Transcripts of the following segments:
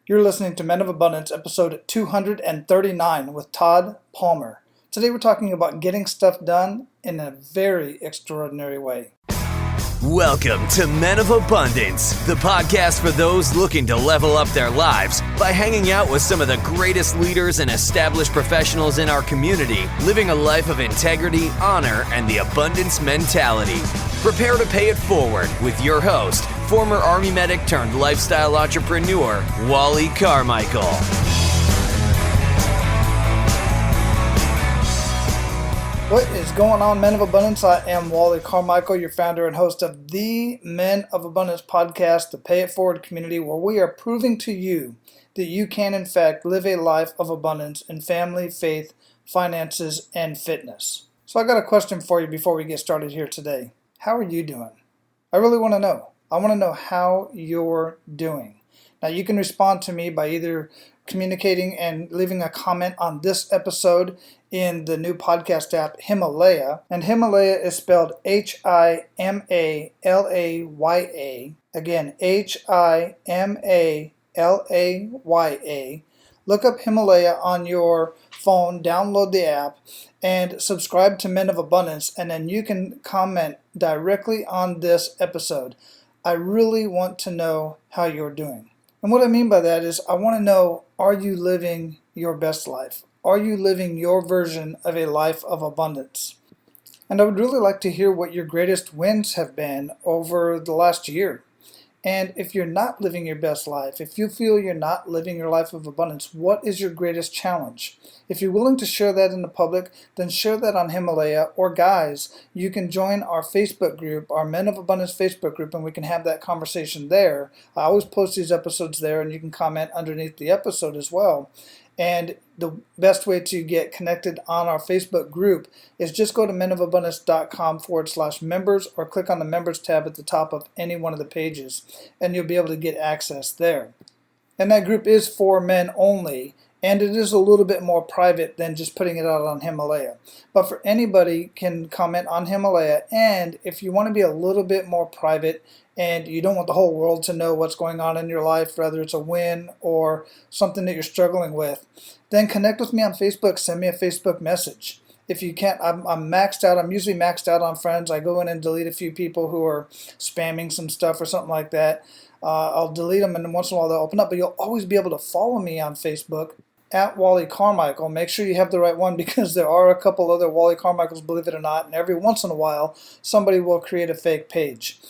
You're listening to Men of Abundance, episode 239 with Todd Palmer. Today we're talking about getting stuff done in a very extraordinary way. Welcome to Men of Abundance, the podcast for those looking to level up their lives by hanging out with some of the greatest leaders and established professionals in our community, living a life of integrity, honor, and the abundance mentality. Prepare to pay it forward with your host, former Army medic turned lifestyle entrepreneur, Wally Carmichael. What is going on, Men of Abundance? I am Wally Carmichael, your founder and host of the Men of Abundance podcast, the Pay It Forward community, where we are proving to you that you can, in fact, live a life of abundance in family, faith, finances, and fitness. So I got a question for you before we get started here today. How are you doing? I really want to know. I want to know how you're doing. Now, you can respond to me by either communicating and leaving a comment on this episode in the new podcast app Himalaya. And Himalaya is spelled Himalaya. Again, Himalaya. Look up Himalaya on your phone, download the app, and subscribe to Men of Abundance, and then you can comment directly on this episode. I really want to know how you're doing. And what I mean by that is I want to know, are you living your best life? Are you living your version of a life of abundance? And I would really like to hear what your greatest wins have been over the last year. And if you're not living your best life, if you feel you're not living your life of abundance, what is your greatest challenge? If you're willing to share that in the public, then share that on Himalaya. Or guys, you can join our Facebook group, our Men of Abundance Facebook group, and we can have that conversation there. I always post these episodes there, and you can comment underneath the episode as well. And the best way to get connected on our Facebook group is just go to menofabundance.com/members or click on the members tab at the top of any one of the pages, and you'll be able to get access there. And that group is for men only, and it is a little bit more private than just putting it out on Himalaya. But for anybody can comment on Himalaya, and if you want to be a little bit more private and you don't want the whole world to know what's going on in your life, whether it's a win or something that you're struggling with, then connect with me on Facebook. Send me a Facebook message. If you can't, I'm maxed out. I'm usually maxed out on friends. I go in and delete a few people who are spamming some stuff or something like that. I'll delete them, and then once in a while they'll open up. But you'll always be able to follow me on Facebook at Wally Carmichael. Make sure you have the right one, because there are a couple other Wally Carmichaels, believe it or not, and every once in a while somebody will create a fake page.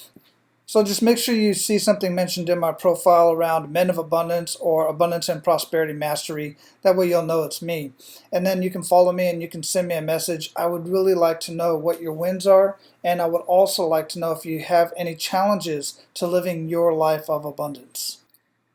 So just make sure you see something mentioned in my profile around Men of Abundance or Abundance and Prosperity Mastery. That way you'll know it's me. And then you can follow me and you can send me a message. I would really like to know what your wins are, and I would also like to know if you have any challenges to living your life of abundance.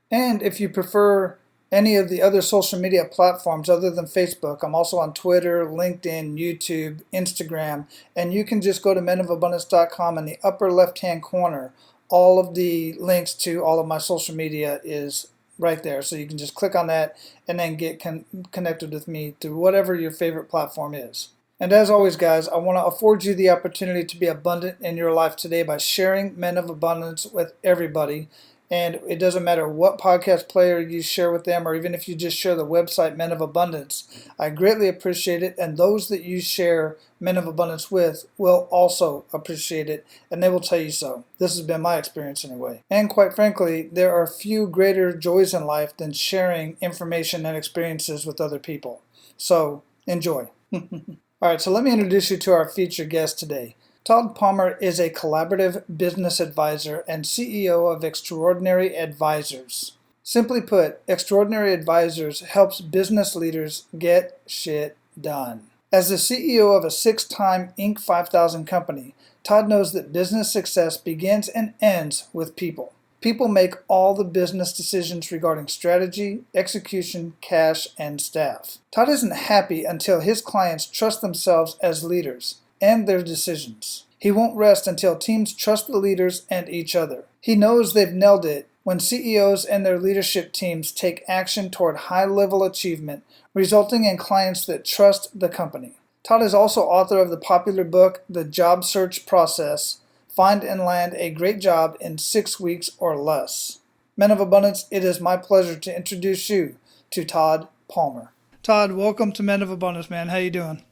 And if you prefer any of the other social media platforms other than Facebook, I'm also on Twitter, LinkedIn, YouTube, Instagram, and you can just go to menofabundance.com. In the upper left-hand corner, all of the links to all of my social media is right there. So you can just click on that and then get connected with me through whatever your favorite platform is. And as always, guys, I want to afford you the opportunity to be abundant in your life today by sharing Men of Abundance with everybody. And it doesn't matter what podcast player you share with them, or even if you just share the website Men of Abundance. I greatly appreciate it, and those that you share Men of Abundance with will also appreciate it, and they will tell you so. This has been my experience anyway. And quite frankly, there are few greater joys in life than sharing information and experiences with other people. So enjoy. All right, so let me introduce you to our featured guest today. Todd Palmer is a collaborative business advisor and CEO of Extraordinary Advisors. Simply put, Extraordinary Advisors helps business leaders get shit done. As the CEO of a 6-time Inc. 5000 company, Todd knows that business success begins and ends with people. People make all the business decisions regarding strategy, execution, cash, and staff. Todd isn't happy until his clients trust themselves as leaders and their decisions. He won't rest until teams trust the leaders and each other. He knows they've nailed it when CEOs and their leadership teams take action toward high-level achievement, resulting in clients that trust the company. Todd is also author of the popular book, The Job Search Process: Find and Land a Great Job in 6 Weeks or Less. Men of Abundance, it is my pleasure to introduce you to Todd Palmer. Todd, welcome to Men of Abundance, man. How you doing?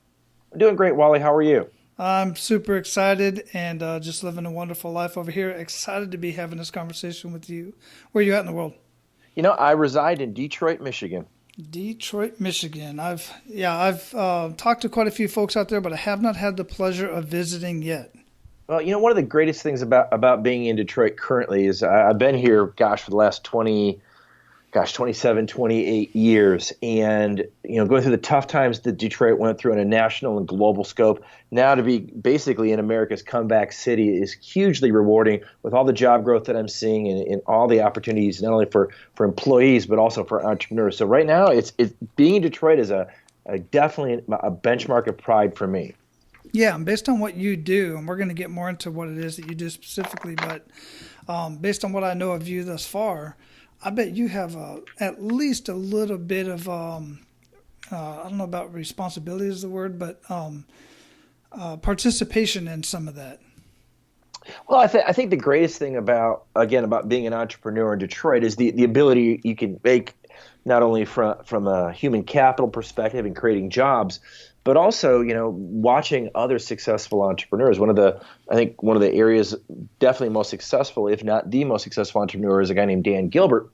I'm doing great, Wally. How are you? I'm super excited and just living a wonderful life over here. Excited to be having this conversation with you. Where are you at in the world? I reside in Detroit, Michigan. Detroit, Michigan. I've talked to quite a few folks out there, but I have not had the pleasure of visiting yet. Well, one of the greatest things about being in Detroit currently is I've been here, for the last 27, 28 years. And, going through the tough times that Detroit went through on a national and global scope, now to be basically in America's comeback city is hugely rewarding with all the job growth that I'm seeing and all the opportunities, not only for employees, but also for entrepreneurs. So right now, it's being in Detroit is definitely a benchmark of pride for me. Yeah, based on what you do, and we're going to get more into what it is that you do specifically, but based on what I know of you thus far, I bet you have at least a little bit of, I don't know about responsibility is the word, but participation in some of that. Well, I think the greatest thing about being an entrepreneur in Detroit is the ability you can make not only from a human capital perspective and creating jobs, but also, watching other successful entrepreneurs. One of the areas definitely most successful, if not the most successful entrepreneur, is a guy named Dan Gilbert.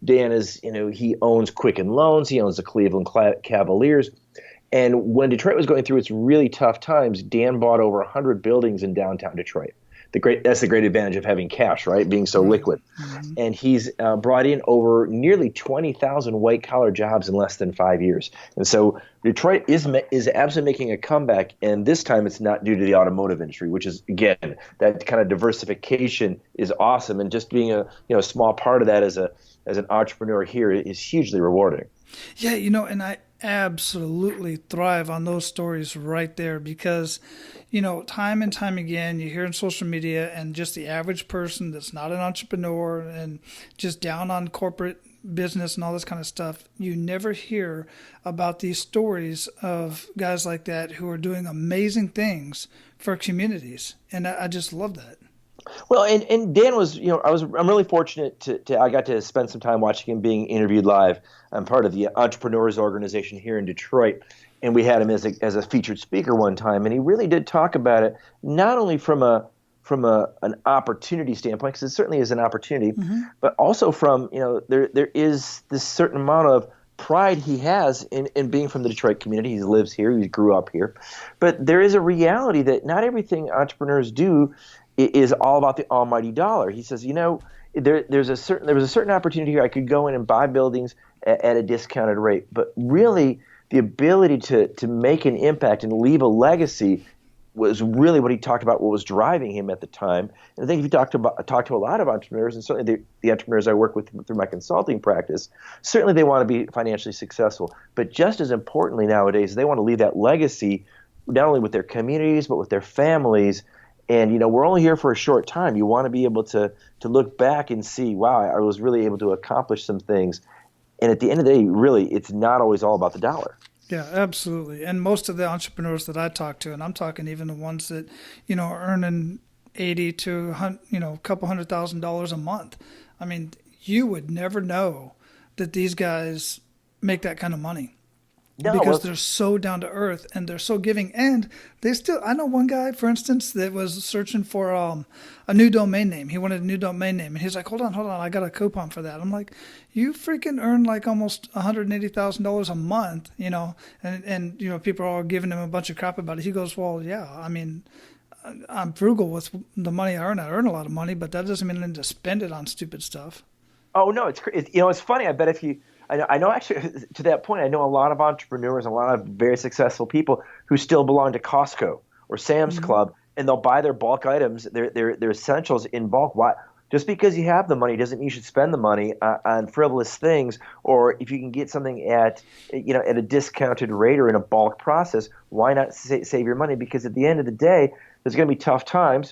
Dan is, he owns Quicken Loans. He owns the Cleveland Cavaliers. And when Detroit was going through its really tough times, Dan bought over 100 buildings in downtown Detroit. That's the great advantage of having cash, right? Being so liquid. Mm-hmm. And he's brought in over nearly 20,000 white-collar jobs in less than 5 years. And so Detroit is absolutely making a comeback, and this time it's not due to the automotive industry, which is, again, that kind of diversification is awesome. And just being a small part of that as an entrepreneur here is hugely rewarding. Yeah, and I absolutely thrive on those stories right there because, time and time again, you hear in social media and just the average person that's not an entrepreneur and just down on corporate business and all this kind of stuff, you never hear about these stories of guys like that who are doing amazing things for communities. And I just love that. Well, and Dan was, I'm really fortunate I got to spend some time watching him being interviewed live. I'm part of the Entrepreneurs Organization here in Detroit, and we had him as a featured speaker one time, and he really did talk about it not only from an opportunity standpoint, because it certainly is an opportunity, mm-hmm. but also from there is this certain amount of pride he has in being from the Detroit community. He lives here, he grew up here, but there is a reality that not everything entrepreneurs do is all about the almighty dollar. He says, there was a certain opportunity here. I could go in and buy buildings at a discounted rate, but really the ability to make an impact and leave a legacy was really what he talked about, what was driving him at the time. And I think if you talk to a lot of entrepreneurs, and certainly the entrepreneurs I work with through my consulting practice, certainly they want to be financially successful. But just as importantly nowadays, they want to leave that legacy not only with their communities, but with their families. And, we're only here for a short time. You want to be able to look back and see, wow, I was really able to accomplish some things. And at the end of the day, really, it's not always all about the dollar. Yeah, absolutely. And most of the entrepreneurs that I talk to, and I'm talking even the ones that, are earning 80 to, a couple $100,000 a month. I mean, you would never know that these guys make that kind of money. No, because they're so down to earth and they're so giving. And I know one guy, for instance, that was searching for a new domain name. He wanted a new domain name. And he's like, hold on, I got a coupon for that. I'm like, you freaking earn like almost $180,000 a month, and people are all giving him a bunch of crap about it. He goes, well, yeah, I mean, I'm frugal with the money I earn. I earn a lot of money, but that doesn't mean I need to spend it on stupid stuff. Oh, no, it's funny. I bet if you, I know actually to that point, I know a lot of entrepreneurs, a lot of very successful people who still belong to Costco or Sam's mm-hmm. Club, and they'll buy their bulk items, their essentials in bulk. Why? Just because you have the money doesn't mean you should spend the money on frivolous things. Or if you can get something at a discounted rate or in a bulk process, why not save your money? Because at the end of the day, there's going to be tough times.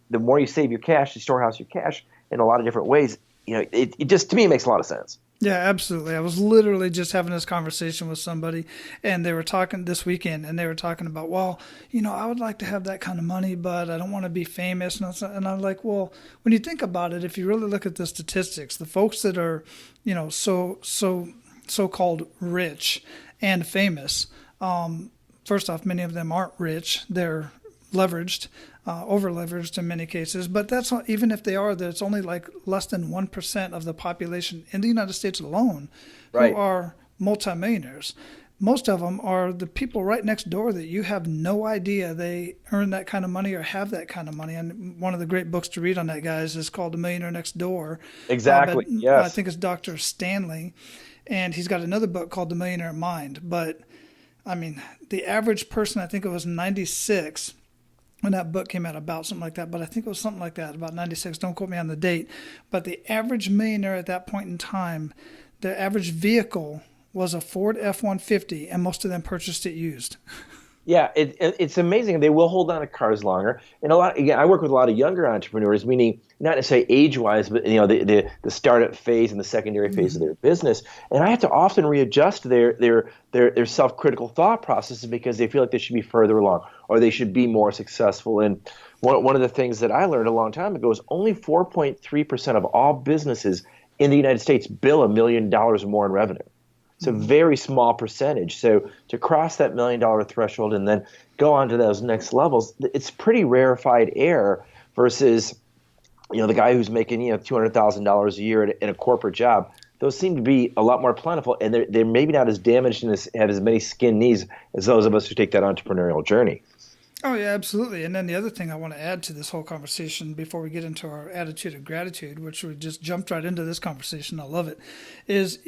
The more you save your cash, you storehouse your cash in a lot of different ways. It just, to me, makes a lot of sense. Yeah, absolutely. I was literally just having this conversation with somebody, and they were talking this weekend, and they were talking about, well, I would like to have that kind of money, but I don't want to be famous. And I'm like, well, when you think about it, if you really look at the statistics, the folks that are, so-called rich and famous, first off, many of them aren't rich. They're leveraged, over leveraged in many cases. But that's not, even if they are, there's only like less than 1% of the population in the United States alone who Right. are multimillionaires. Most of them are the people right next door that you have no idea they earn that kind of money or have that kind of money. And one of the great books to read on that, guys, is called The Millionaire Next Door. Exactly. I Yes. think it's Dr. Stanley. And he's got another book called The Millionaire Mind. But I mean, the average person, I think it was 96 when that book came out, about something like that, but I think it was something like that, about 96. Don't quote me on the date. But the average millionaire at that point in time, the average vehicle was a Ford F-150, and most of them purchased it used. Yeah, it's amazing. They will hold on to cars longer. And again, I work with a lot of younger entrepreneurs, meaning not necessarily age-wise, but the startup phase and the secondary phase of their business. And I have to often readjust their self-critical thought processes because they feel like they should be further along or they should be more successful. And one of the things that I learned a long time ago is only 4.3% of all businesses in the United States bill $1 million or more in revenue. It's a very small percentage. So to cross that $1 million threshold and then go on to those next levels, it's pretty rarefied air versus, the guy who's making, $200,000 a year in a corporate job. Those seem to be a lot more plentiful, and they're maybe not as damaged and have as many skin knees as those of us who take that entrepreneurial journey. Oh, yeah, absolutely. And then the other thing I want to add to this whole conversation before we get into our attitude of gratitude, which we just jumped right into this conversation, I love it, is,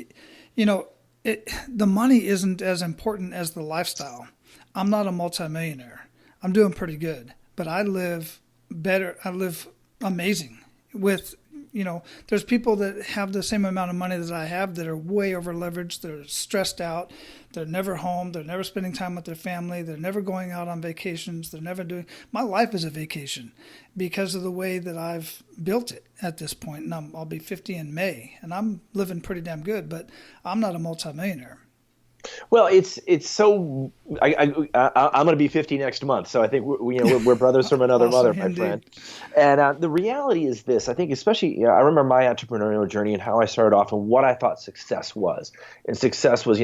the money isn't as important as the lifestyle. I'm not a multimillionaire. I'm doing pretty good, but I live better. I live amazing with, there's people that have the same amount of money that I have that are way over leveraged. They're stressed out. They're never home. They're never spending time with their family. They're never going out on vacations. They're never doing, my life is a vacation because of the way that I've built it at this point. And I'll be 50 in May, and I'm living pretty damn good, but I'm not a multimillionaire. Well, it's so. I'm going to be 50 next month, so I think we're brothers from another Awesome, mother, my indeed. friend. And the reality is this: I think, especially, I remember my entrepreneurial journey and how I started off and what I thought success was. And success was,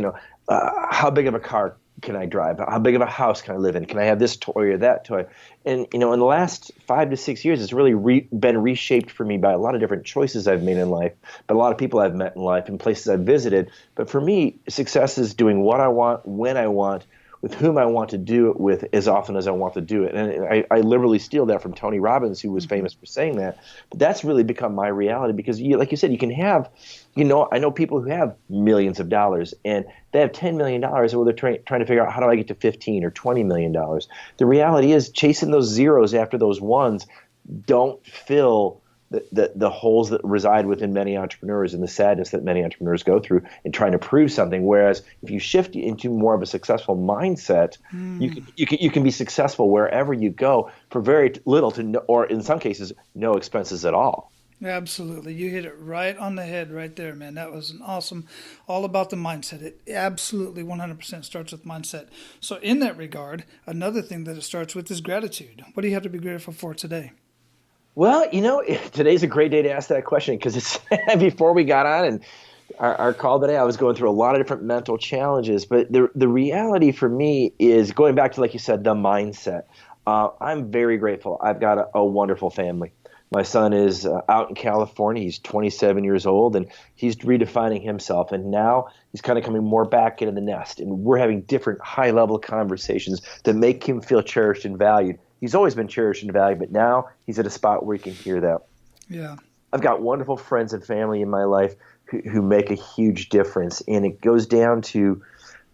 how big of a car can I drive? How big of a house can I live in? Can I have this toy or that toy? And in the last 5 to 6 years, it's really been reshaped for me by a lot of different choices I've made in life, but a lot of people I've met in life and places I've visited. But for me, success is doing what I want, when I want, with whom I want to do it with, as often as I want to do it. And I literally steal that from Tony Robbins, who was famous for saying that. But that's really become my reality because, like you said, you can have, I know people who have millions of dollars and they have $10 million, or they're trying to figure out, how do I get to 15 or $20 million? The reality is chasing those zeros after those ones don't fill the holes that reside within many entrepreneurs and the sadness that many entrepreneurs go through in trying to prove something. Whereas if you shift into more of a successful mindset, you can be successful wherever you go for very little to no, or in some cases, no expenses at all. Absolutely. You hit it right on the head right there, man. That was an awesome, all about the mindset. It absolutely 100% starts with mindset. So in that regard, another thing that it starts with is gratitude. What do you have to be grateful for today? Well, today's a great day to ask that question because it's before we got on and our call today, I was going through a lot of different mental challenges. But the reality for me is going back to, like you said, the mindset. I'm very grateful. I've got a wonderful family. My son is out in California. He's 27 years old, and he's redefining himself. And now he's kind of coming more back into the nest. And we're having different high-level conversations that make him feel cherished and valued. He's always been cherished and valued, but now he's at a spot where he can hear that. Yeah. I've got wonderful friends and family in my life who make a huge difference. And it goes down to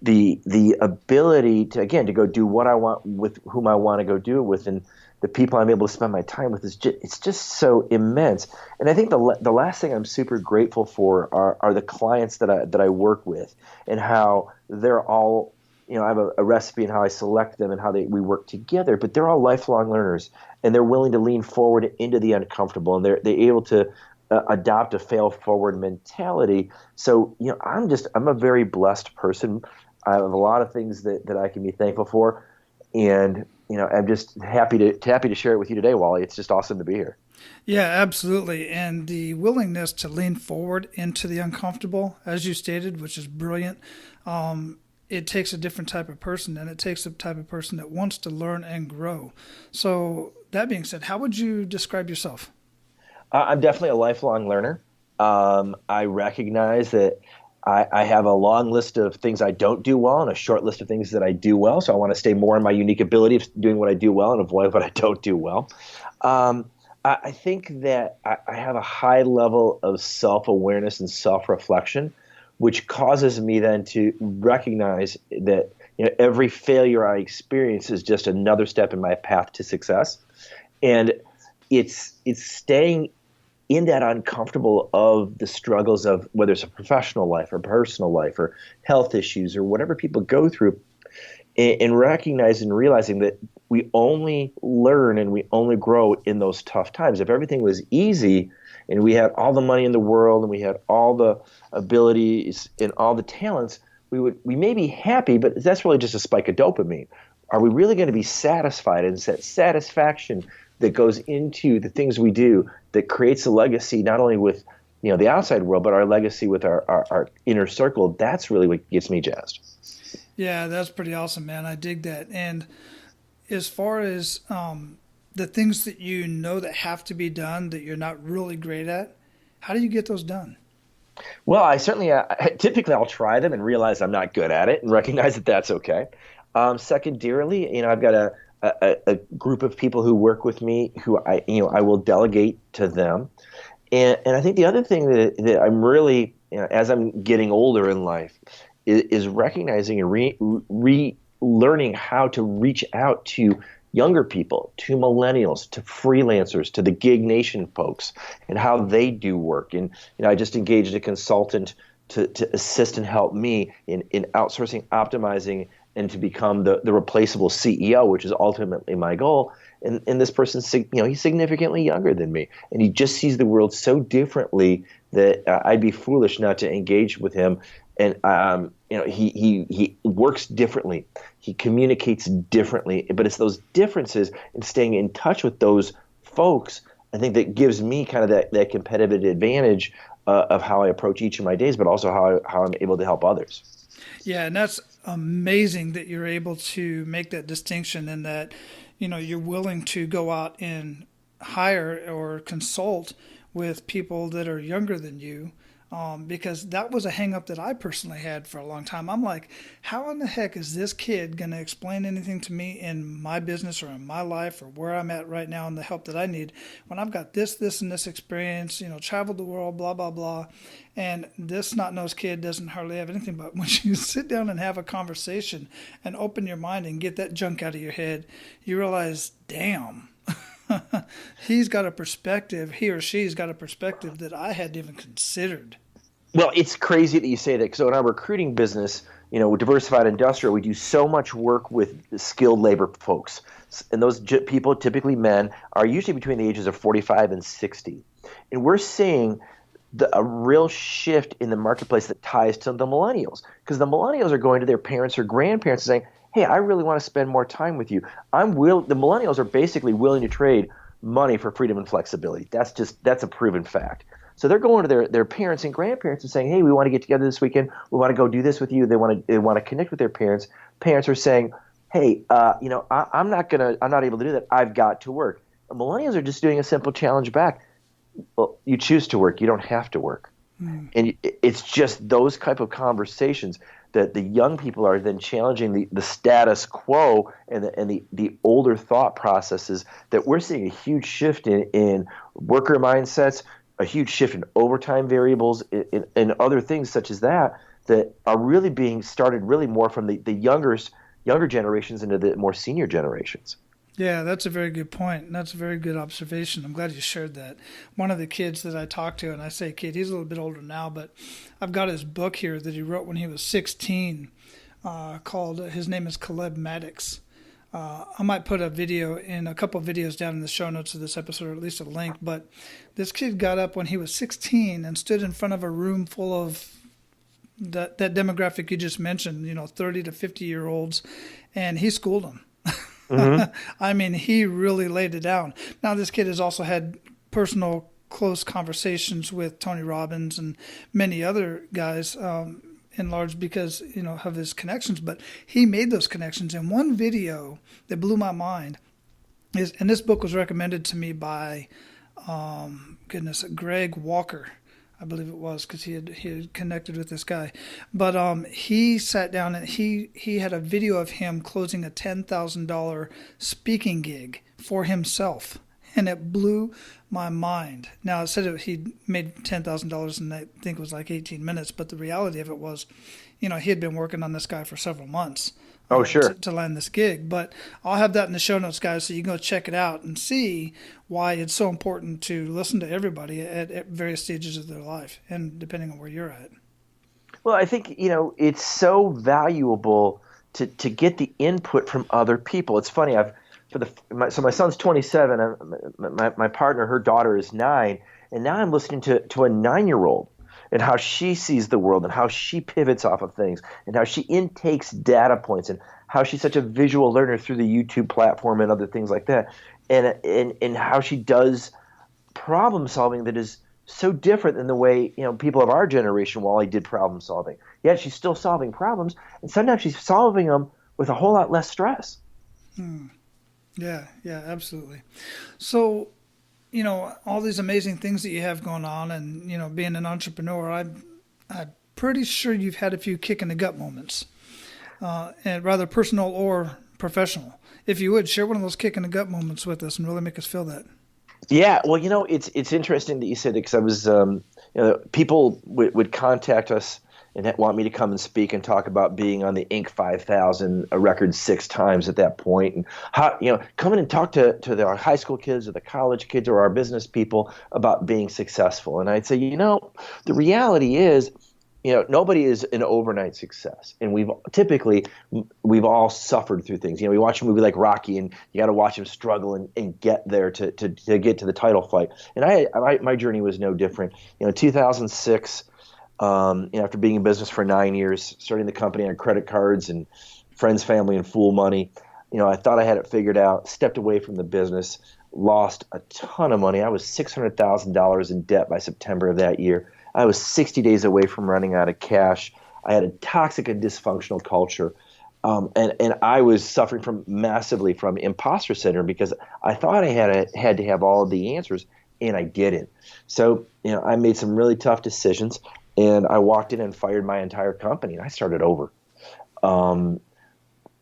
the ability to, again, to go do what I want with whom I want to go do it with. And the people I'm able to spend my time with it's just so immense. And I think the last thing I'm super grateful for are the clients that I work with and how they're all, I have a recipe in how I select them and how we work together, but they're all lifelong learners and they're willing to lean forward into the uncomfortable, and they're able to adopt a fail forward mentality. So, I'm a very blessed person. I have a lot of things that I can be thankful for. And, I'm just happy to share it with you today, Wally. It's just awesome to be here. Yeah, absolutely. And the willingness to lean forward into the uncomfortable, as you stated, which is brilliant. It takes a different type of person, and it takes a type of person that wants to learn and grow. So, that being said, how would you describe yourself? I'm definitely a lifelong learner. I recognize that I have a long list of things I don't do well and a short list of things that I do well. So I want to stay more in my unique ability of doing what I do well and avoid what I don't do well. I think that I have a high level of self-awareness and self-reflection, which causes me then to recognize that every failure I experience is just another step in my path to success. And it's staying in that uncomfortable of the struggles of whether it's a professional life or personal life or health issues or whatever people go through, and recognizing and realizing that we only learn and we only grow in those tough times. If everything was easy and we had all the money in the world and we had all the abilities and all the talents, we may be happy, but that's really just a spike of dopamine. Are we really going to be satisfied? And it's that satisfaction that goes into the things we do that creates a legacy not only with the outside world, but our legacy with our inner circle. That's really what gets me jazzed. Yeah, that's pretty awesome, man. I dig that. And as far as the things that you know that have to be done that you're not really great at, how do you get those done? Well, I certainly typically I'll try them and realize I'm not good at it and recognize that that's okay. Secondarily, I've got a group of people who work with me who I will delegate to them. And I think the other thing that I'm really, as I'm getting older in life, is recognizing and relearning how to reach out to younger people, to millennials, to freelancers, to the gig nation folks, and how they do work. And I just engaged a consultant to assist and help me in outsourcing, optimizing, and to become the replaceable CEO, which is ultimately my goal. And this person's, he's significantly younger than me, and he just sees the world so differently that I'd be foolish not to engage with him. And he works differently, he communicates differently, but it's those differences and staying in touch with those folks, I think, that gives me kind of that competitive advantage of how I approach each of my days, but also how I'm able to help others. Yeah, and that's amazing that you're able to make that distinction and that, you're willing to go out and hire or consult with people that are younger than you. Because that was a hang up that I personally had for a long time. I'm like, how in the heck is this kid going to explain anything to me in my business or in my life or where I'm at right now and the help that I need when I've got this, and this experience, traveled the world, blah, blah, blah. And this snot-nosed kid doesn't hardly have anything. But when you sit down and have a conversation and open your mind and get that junk out of your head, you realize, damn. He's got a perspective, he or she's got a perspective that I hadn't even considered. Well, it's crazy that you say that. So in our recruiting business, with Diversified Industrial, we do so much work with skilled labor folks. And those people, typically men, are usually between the ages of 45 and 60. And we're seeing a real shift in the marketplace that ties to the millennials. Because the millennials are going to their parents or grandparents and saying, hey, I really want to spend more time with you. The millennials are basically willing to trade money for freedom and flexibility. That's a proven fact. So they're going to their parents and grandparents and saying, hey, we want to get together this weekend. We want to go do this with you. They want to connect with their parents. Parents are saying, hey, I'm not able to do that. I've got to work. The millennials are just doing a simple challenge back. Well, you choose to work. You don't have to work. And it's just those type of conversations that the young people are then challenging the status quo and the older thought processes, that we're seeing a huge shift in worker mindsets, a huge shift in overtime variables, and other things such as that are really being started really more from the younger generations into the more senior generations. Yeah, that's a very good point. And that's a very good observation. I'm glad you shared that. One of the kids that I talked to, and I say kid, he's a little bit older now, but I've got his book here that he wrote when he was 16 called, his name is Caleb Maddox. I might put a couple of videos down in the show notes of this episode, or at least a link. But this kid got up when he was 16 and stood in front of a room full of that demographic you just mentioned, 30 to 50-year-olds, and he schooled them. Mm-hmm. I mean, he really laid it down. Now, this kid has also had personal, close conversations with Tony Robbins and many other guys, in large because, of his connections. But he made those connections. And one video that blew my mind is, and this book was recommended to me by, Greg Walker, I believe it was, because he had connected with this guy. But he sat down and he had a video of him closing a $10,000 speaking gig for himself. And it blew my mind. Now, it said he made $10,000 and I think it was like 18 minutes. But the reality of it was, he had been working on this guy for several months. Oh, sure. To land this gig. But I'll have that in the show notes, guys, so you can go check it out and see why it's so important to listen to everybody at various stages of their life and depending on where you're at. Well, I think, it's so valuable to get the input from other people. It's funny. My son's 27. My partner, her daughter is 9. And now I'm listening to a 9-year-old. And how she sees the world and how she pivots off of things and how she intakes data points and how she's such a visual learner through the YouTube platform and other things like that. And how she does problem solving that is so different than the way, people of our generation, Wally, did problem solving. Yet she's still solving problems, and sometimes she's solving them with a whole lot less stress. Yeah, absolutely. So, all these amazing things that you have going on and, being an entrepreneur, I'm pretty sure you've had a few kick in the gut moments, and rather personal or professional. If you would, share one of those kick in the gut moments with us and really make us feel that. Yeah, well, it's interesting that you said it because I was, people would contact us and want me to come and speak and talk about being on the Inc. 5000 a record 6 times at that point, and how coming and talk to our high school kids or the college kids or our business people about being successful. And I'd say, the reality is, nobody is an overnight success, and we've all suffered through things. We watch a movie like Rocky, and you got to watch him struggle and get there to get to the title fight. And my journey was no different. 2006. After being in business for 9 years, starting the company on credit cards and friends, family, and fool money, I thought I had it figured out, stepped away from the business, lost a ton of money. I was $600,000 in debt by September of that year. I was 60 days away from running out of cash. I had a toxic and dysfunctional culture. And I was suffering massively from imposter syndrome because I thought I had to have all of the answers, and I didn't. So, I made some really tough decisions. And I walked in and fired my entire company, and I started over. And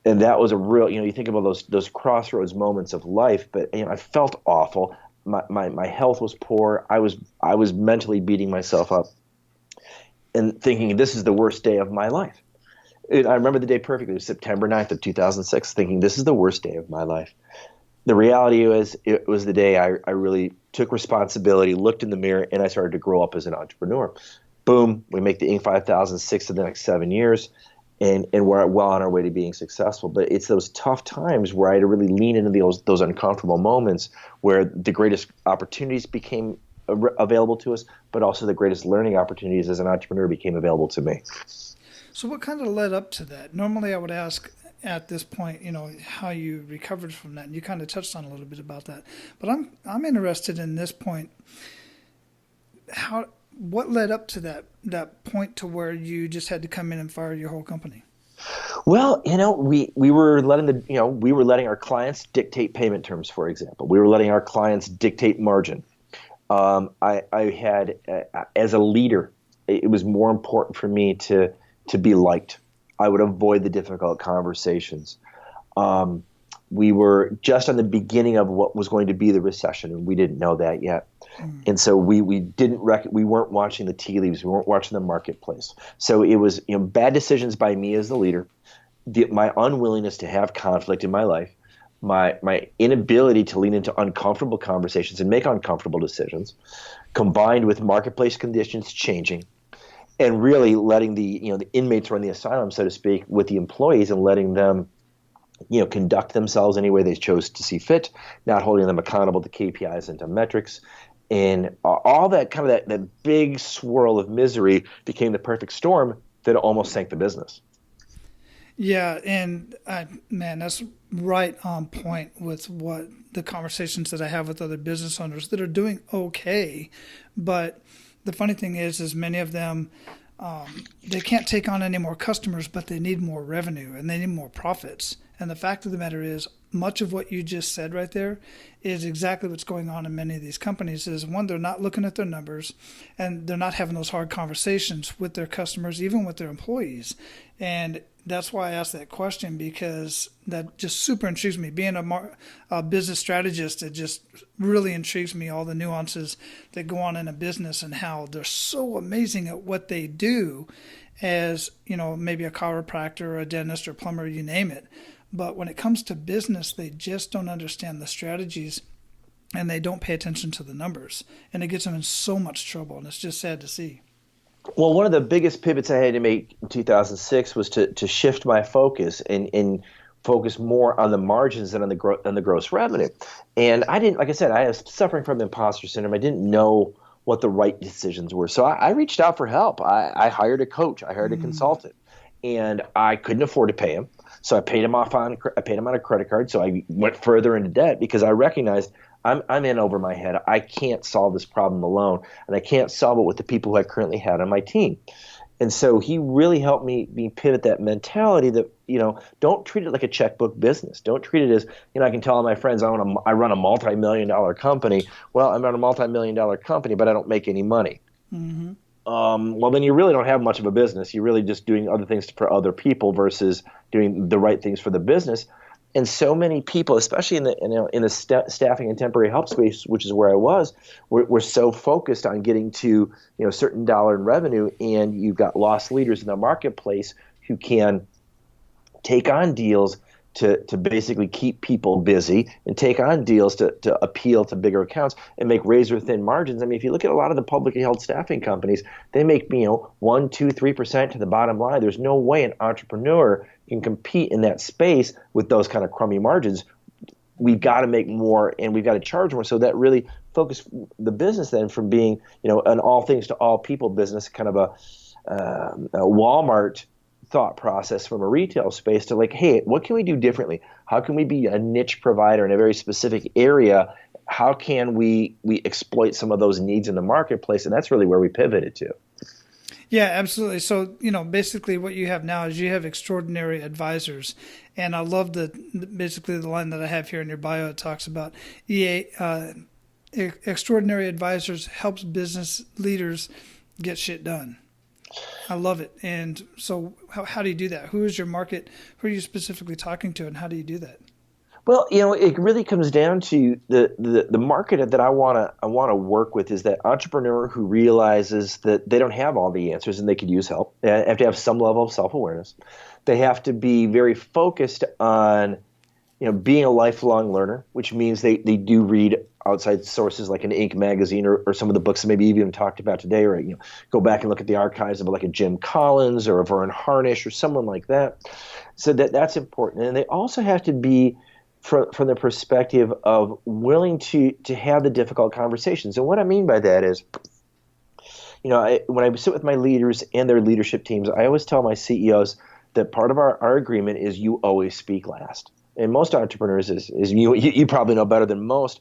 that was a real, you think about those crossroads moments of life. But I felt awful. My health was poor. I was mentally beating myself up, and thinking this is the worst day of my life. I remember the day perfectly. It was September 9th of 2006. Thinking this is the worst day of my life. The reality was, it was the day I really took responsibility, looked in the mirror, and I started to grow up as an entrepreneur. Boom, we make the Inc. 5000 6 of the next 7 years, and we're well on our way to being successful. But it's those tough times where I had to really lean into those uncomfortable moments where the greatest opportunities became available to us, but also the greatest learning opportunities as an entrepreneur became available to me. So what kind of led up to that? Normally I would ask at this point, how you recovered from that, and you kind of touched on a little bit about that. But I'm interested in this point. What led up to that point to where you just had to come in and fire your whole company? Well, we were letting our clients dictate payment terms, for example. We were letting our clients dictate margin. I had, as a leader, it was more important for me to be liked. I would avoid the difficult conversations. We were just on the beginning of what was going to be the recession, and we didn't know that yet. And so we weren't watching the tea leaves. We weren't watching the marketplace. So it was bad decisions by me as the leader, my unwillingness to have conflict in my life, my inability to lean into uncomfortable conversations and make uncomfortable decisions, combined with marketplace conditions changing, and really letting the inmates run the asylum, so to speak, with the employees and letting them conduct themselves any way they chose to see fit, not holding them accountable to KPIs and to metrics. And all that kind of that big swirl of misery became the perfect storm that almost sank the business. Yeah, and man, that's right on point with what the conversations that I have with other business owners that are doing okay. But the funny thing is many of them, they can't take on any more customers, but they need more revenue and they need more profits. And the fact of the matter is, much of what you just said right there is exactly what's going on in many of these companies. Is one, they're not looking at their numbers, and they're not having those hard conversations with their customers, even with their employees. And that's why I asked that question, because that just super intrigues me. Being a business strategist, it just really intrigues me, all the nuances that go on in a business and how they're so amazing at what they do as, maybe a chiropractor or a dentist or plumber, you name it. But when it comes to business, they just don't understand the strategies and they don't pay attention to the numbers. And it gets them in so much trouble. And it's just sad to see. Well, one of the biggest pivots I had to make in 2006 was to shift my focus and focus more on the margins than on the gross revenue. And I didn't, like I said, I was suffering from imposter syndrome. I didn't know what the right decisions were. So I reached out for help. I hired a coach. I hired a consultant. And I couldn't afford to pay him. So I paid him on a credit card. So I went further into debt because I recognized I'm in over my head. I can't solve this problem alone, and I can't solve it with the people who I currently had on my team. And so he really helped me pivot that mentality that, don't treat it like a checkbook business. Don't treat it as, I can tell all my friends I run a multi-million-dollar company. Well, I'm on a multi-million-dollar company, but I don't make any money. Mm-hmm. Well, then you really don't have much of a business. You're really just doing other things for other people versus doing the right things for the business. And so many people, especially in the staffing and temporary help space, which is where I was, we're so focused on getting to a certain dollar in revenue, and you've got lost leaders in the marketplace who can take on deals to basically keep people busy and take on deals to appeal to bigger accounts and make razor thin margins. I mean, if you look at a lot of the publicly held staffing companies, they make 1, 2, 3% to the bottom line. There's no way an entrepreneur can compete in that space with those kind of crummy margins. We've got to make more and we've got to charge more. So that really focused the business then from being an all things to all people business, kind of a Walmart thought process from a retail space to hey, what can we do differently? How can we be a niche provider in a very specific area? How can we exploit some of those needs in the marketplace? And that's really where we pivoted to. Yeah, absolutely. So, basically what you have now is you have extraordinary advisors. And I love basically the line that I have here in your bio. It talks about extraordinary advisors helps business leaders get shit done. I love it. And so how do you do that? Who is your market? Who are you specifically talking to, and how do you do that? Well, it really comes down to the market that I want to work with is that entrepreneur who realizes that they don't have all the answers and they could use help. They have to have some level of self-awareness. They have to be very focused on being a lifelong learner, which means they do read outside sources like an Inc. magazine or some of the books that maybe you've even talked about today, or go back and look at the archives of like a Jim Collins or a Vern Harnish or someone like that. So that's important. And they also have to be from the perspective of willing to have the difficult conversations. And what I mean by that is, when I sit with my leaders and their leadership teams, I always tell my CEOs that part of our agreement is you always speak last. And most entrepreneurs, is you probably know better than most,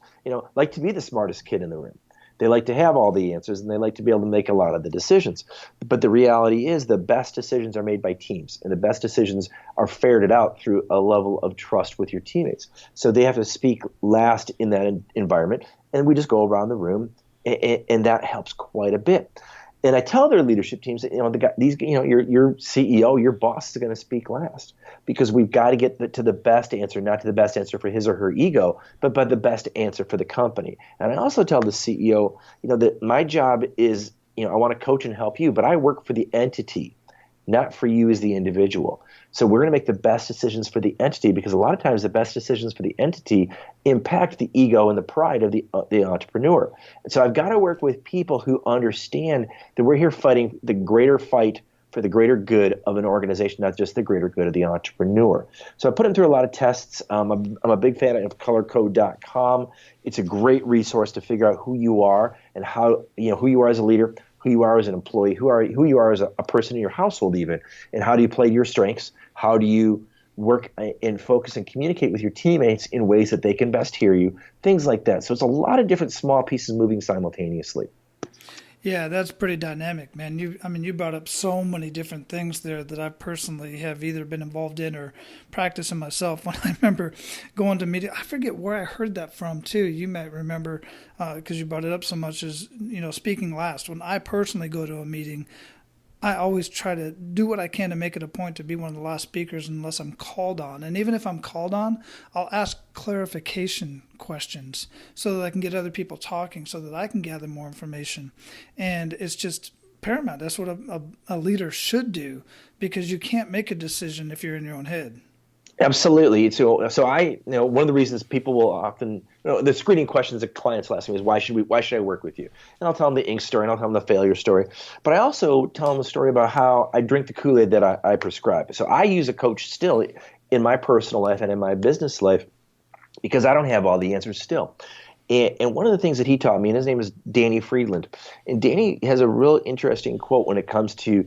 like to be the smartest kid in the room. They like to have all the answers and they like to be able to make a lot of the decisions. But the reality is the best decisions are made by teams, and the best decisions are ferreted out through a level of trust with your teammates. So they have to speak last in that environment, and we just go around the room, and that helps quite a bit. And I tell their leadership teams that your CEO, your boss is going to speak last, because we've got to get to the best answer, not to the best answer for his or her ego, but the best answer for the company. And I also tell the CEO, that my job is, I want to coach and help you, but I work for the entity, not for you as the individual. So we're going to make the best decisions for the entity, because a lot of times the best decisions for the entity impact the ego and the pride of the entrepreneur. And so I've got to work with people who understand that we're here fighting the greater fight for the greater good of an organization, not just the greater good of the entrepreneur. So I put him through a lot of tests. I'm a big fan of colorcode.com. It's a great resource to figure out who you are and how, who you are as a leader, who you are as an employee, who you are as a person in your household even, and how do you play your strengths? How do you work and focus and communicate with your teammates in ways that they can best hear you, things like that. So it's a lot of different small pieces moving simultaneously. Yeah, that's pretty dynamic, man. You brought up so many different things there that I personally have either been involved in or practicing myself. When I remember going to meeting, I forget where I heard that from too. You might remember because you brought it up so much as, speaking last. When I personally go to a meeting, I always try to do what I can to make it a point to be one of the last speakers unless I'm called on. And even if I'm called on, I'll ask clarification questions so that I can get other people talking so that I can gather more information. And it's just paramount. That's what a leader should do, because you can't make a decision if you're in your own head. Absolutely. So I, one of the reasons people will often, the screening questions that clients will ask me is, why should I work with you? And I'll tell them the ink story and I'll tell them the failure story. But I also tell them a story about how I drink the Kool-Aid that I prescribe. So I use a coach still in my personal life and in my business life because I don't have all the answers still. And one of the things that he taught me, and his name is Danny Friedland, and Danny has a real interesting quote when it comes to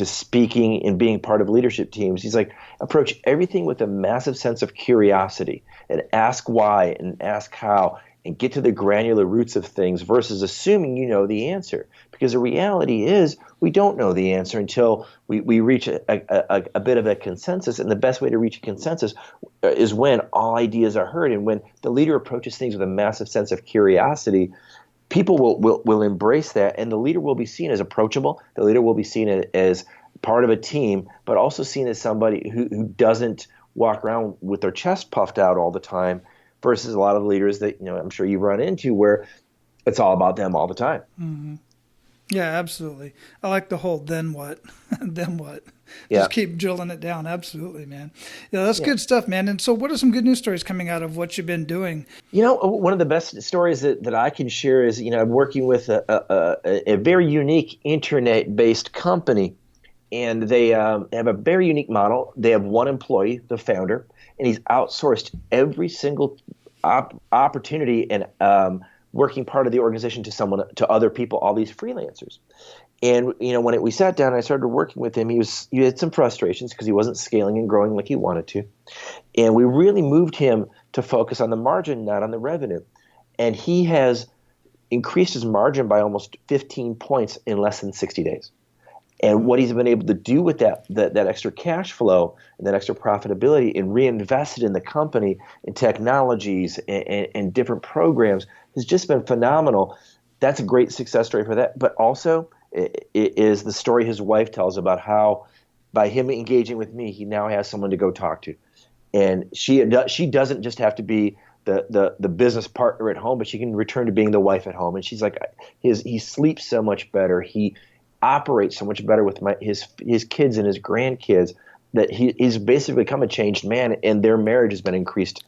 speaking and being part of leadership teams. He's like, approach everything with a massive sense of curiosity and ask why and ask how and get to the granular roots of things versus assuming you know the answer. Because the reality is we don't know the answer until we reach a bit of a consensus. And the best way to reach a consensus is when all ideas are heard and when the leader approaches things with a massive sense of curiosity. People will embrace that, and the leader will be seen as approachable. The leader will be seen as part of a team, but also seen as somebody who doesn't walk around with their chest puffed out all the time, versus a lot of leaders that I'm sure you've run into where it's all about them all the time. Mm-hmm. Yeah, absolutely. I like the whole then what, then what. Yeah. Just keep drilling it down. Absolutely, man. Yeah, that's good stuff, man. And so what are some good news stories coming out of what you've been doing? One of the best stories that I can share is, I'm working with a very unique internet-based company, and they have a very unique model. They have one employee, the founder, and he's outsourced every single opportunity and working part of the organization to other people, all these freelancers. And when we sat down and I started working with him, he had some frustrations because he wasn't scaling and growing like he wanted to. And we really moved him to focus on the margin, not on the revenue. And he has increased his margin by almost 15 points in less than 60 days. And what he's been able to do with that extra cash flow and that extra profitability and reinvest it in the company, in technologies and different programs has just been phenomenal. That's a great success story for that. But also it is the story his wife tells about how by him engaging with me, he now has someone to go talk to. And she doesn't just have to be the business partner at home, but she can return to being the wife at home. And she's like, he sleeps so much better. He operates so much better with his kids and his grandkids that he's basically become a changed man, and their marriage has been increased.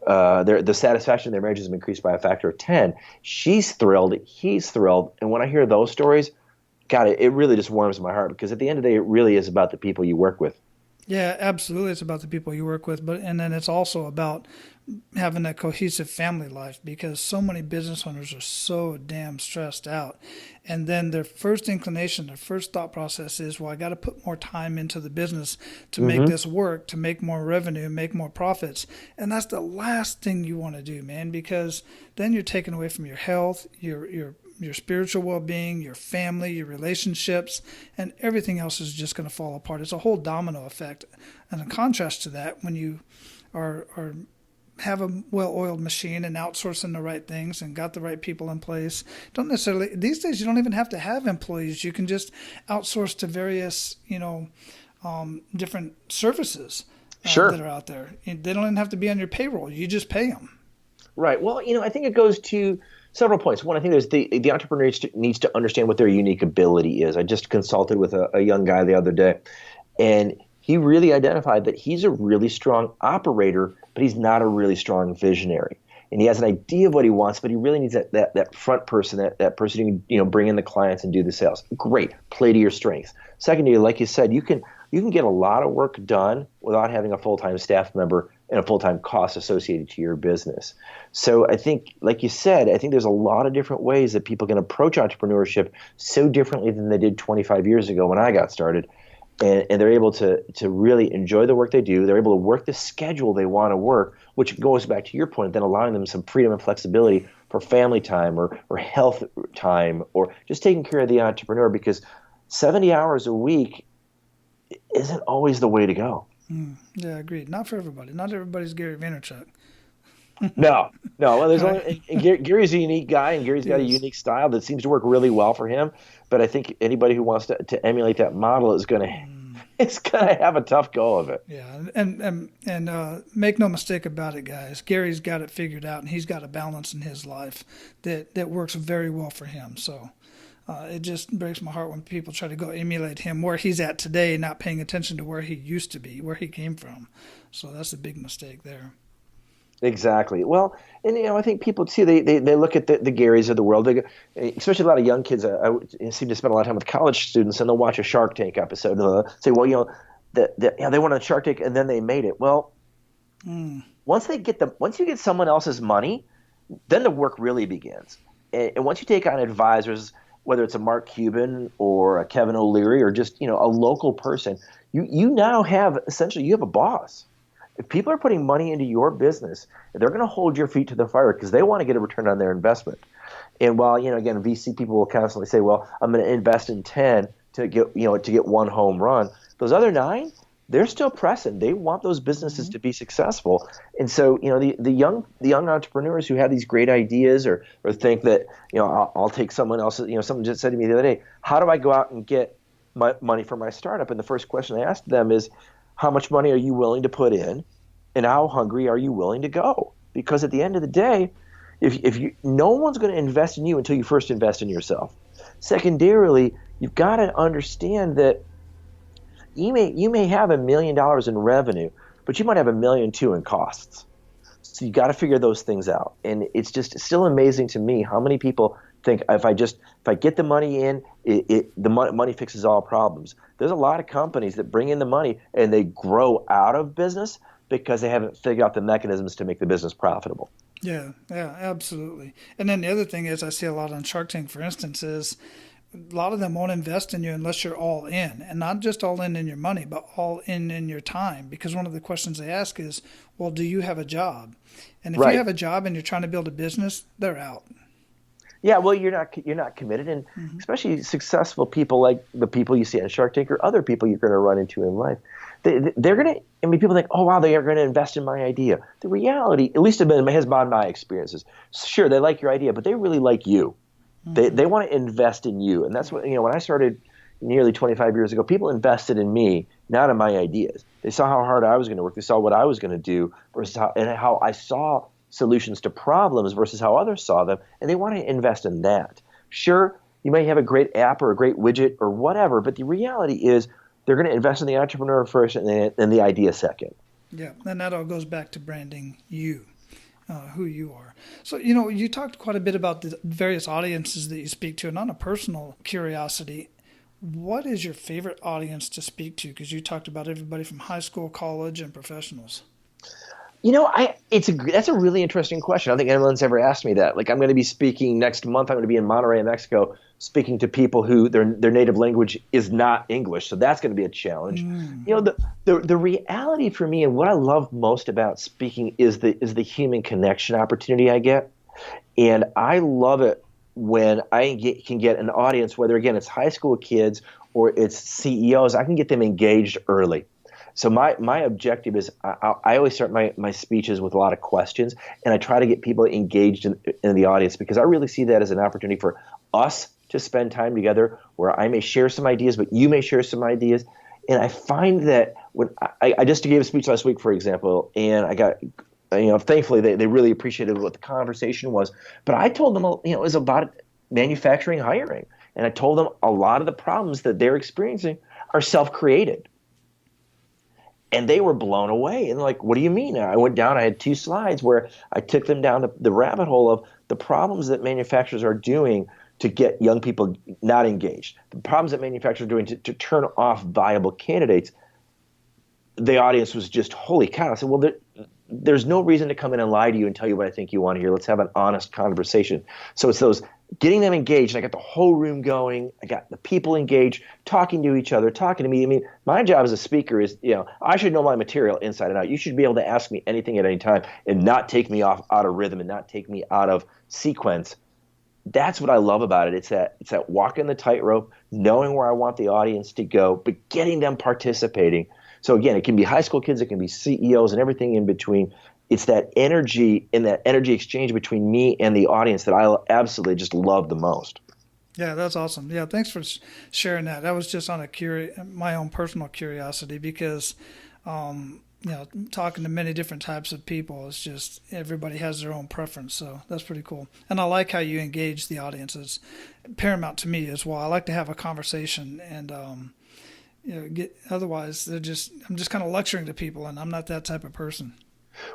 The satisfaction of their marriage has been increased by a factor of 10. She's thrilled. He's thrilled. And when I hear those stories, God, it really just warms my heart, because at the end of the day, it really is about the people you work with. Yeah, absolutely. It's about the people you work with, and then it's also about having a cohesive family life, because so many business owners are so damn stressed out. And then their first inclination, their first thought process is, well, I got to put more time into the business to make this work, to make more revenue, make more profits. And that's the last thing you want to do, man, because then you're taken away from your health, your spiritual well-being, your family, your relationships, and everything else is just going to fall apart. It's a whole domino effect. And in contrast to that, when you have a well-oiled machine and outsourcing the right things and got the right people in place, don't necessarily, these days you don't even have to have employees. You can just outsource to various, different services that are out there. They don't even have to be on your payroll. You just pay them. Right. Well, I think it goes to several points. One, I think there's the entrepreneur needs to understand what their unique ability is. I just consulted with a young guy the other day, and he really identified that he's a really strong operator, but he's not a really strong visionary. And he has an idea of what he wants, but he really needs that front person, that person who can bring in the clients and do the sales. Great, play to your strengths. Secondly, like you said, you can get a lot of work done without having a full-time staff member and a full-time cost associated to your business. So I think, like you said, I think there's a lot of different ways that people can approach entrepreneurship so differently than they did 25 years ago when I got started. And they're able to really enjoy the work they do. They're able to work the schedule they want to work, which goes back to your point, then allowing them some freedom and flexibility for family time or health time or just taking care of the entrepreneur, because 70 hours a week isn't always the way to go. Yeah, agreed. Not for everybody. Not everybody's Gary Vaynerchuk. No. Well, there's only, and Gary's a unique guy, and Gary's got a unique style that seems to work really well for him. But I think anybody who wants to emulate that model is going to have a tough go of it. Yeah, and make no mistake about it, guys. Gary's got it figured out, and he's got a balance in his life that works very well for him. So it just breaks my heart when people try to go emulate him where he's at today, not paying attention to where he used to be, where he came from. So that's a big mistake there. Exactly. Well, and I think people too, they look at the Garys of the world, especially a lot of young kids. I seem to spend a lot of time with college students, and they'll watch a Shark Tank episode and they'll say, well, they went on a Shark Tank and then they made it. Well, once you get someone else's money, then the work really begins. And once you take on advisors, whether it's a Mark Cuban or a Kevin O'Leary or just a local person, you now have essentially you have a boss. If people are putting money into your business, they're going to hold your feet to the fire because they want to get a return on their investment. And while, again, VC people will constantly say, well, I'm going to invest in 10 to get one home run. Those other 9, they're still pressing. They want those businesses to be successful. And so, the young entrepreneurs who have these great ideas or think that, I'll take someone else's, someone just said to me the other day, how do I go out and get my money for my startup? And the first question I asked them is, how much money are you willing to put in, and how hungry are you willing to go? Because at the end of the day, if no one's going to invest in you until you first invest in yourself. Secondarily, you've got to understand that you may have $1 million in revenue, but you might have $1.2 million in costs. So you got to figure those things out. And it's just still amazing to me how many people think if I get the money in, the money fixes all problems. There's a lot of companies that bring in the money and they grow out of business because they haven't figured out the mechanisms to make the business profitable. Yeah, absolutely. And then the other thing is I see a lot on Shark Tank, for instance, is a lot of them won't invest in you unless you're all in, and not just all in your money, but all in your time. Because one of the questions they ask is, well, do you have a job? And if you have a job and you're trying to build a business, they're out. Yeah, well, you're not committed, and especially successful people like the people you see on Shark Tank or other people you're going to run into in life. They're going to. I mean, people think, oh wow, they are going to invest in my idea. The reality, at least has been my experiences. Sure, they like your idea, but they really like you. They want to invest in you, and that's what when I started nearly 25 years ago, people invested in me, not in my ideas. They saw how hard I was going to work. They saw what I was going to do versus how I saw solutions to problems versus how others saw them, and they want to invest in that. Sure, you may have a great app or a great widget or whatever, but the reality is they're going to invest in the entrepreneur first and then the idea second. Yeah, and that all goes back to branding you, who you are. So, you talked quite a bit about the various audiences that you speak to, and on a personal curiosity, what is your favorite audience to speak to? Because you talked about everybody from high school, college, and professionals. That's a really interesting question. I don't think anyone's ever asked me that. Like, I'm going to be speaking next month. I'm going to be in Monterrey, Mexico, speaking to people who their native language is not English. So that's going to be a challenge. The reality for me and what I love most about speaking is the human connection opportunity I get. And I love it when I can get an audience, whether again it's high school kids or it's CEOs, I can get them engaged early. So my objective is I always start my speeches with a lot of questions, and I try to get people engaged in the audience because I really see that as an opportunity for us to spend time together where I may share some ideas, but you may share some ideas. And I find that when I just gave a speech last week, for example, and I got, thankfully they really appreciated what the conversation was. But I told them, it was about manufacturing hiring. And I told them a lot of the problems that they're experiencing are self-created. And they were blown away. And like, what do you mean? I went down, I had 2 slides where I took them down the rabbit hole of the problems that manufacturers are doing to get young people not engaged. The problems that manufacturers are doing to turn off viable candidates, the audience was just, holy cow. I said, well, there's no reason to come in and lie to you and tell you what I think you want to hear. Let's have an honest conversation. So it's those getting them engaged. I got the whole room going. I got the people engaged, talking to each other, talking to me. I mean, my job as a speaker is, I should know my material inside and out. You should be able to ask me anything at any time and not take me out of rhythm and not take me out of sequence. That's what I love about it. It's that walking the tightrope, knowing where I want the audience to go, but getting them participating. So again, it can be high school kids, it can be CEOs and everything in between. It's that energy and that energy exchange between me and the audience that I absolutely just love the most. Yeah, that's awesome. Yeah, thanks for sharing that. That was just on my own personal curiosity because, talking to many different types of people, it's just everybody has their own preference. So that's pretty cool. And I like how you engage the audience. It's paramount to me as well. I like to have a conversation and, otherwise I'm just kind of lecturing to people, and I'm not that type of person.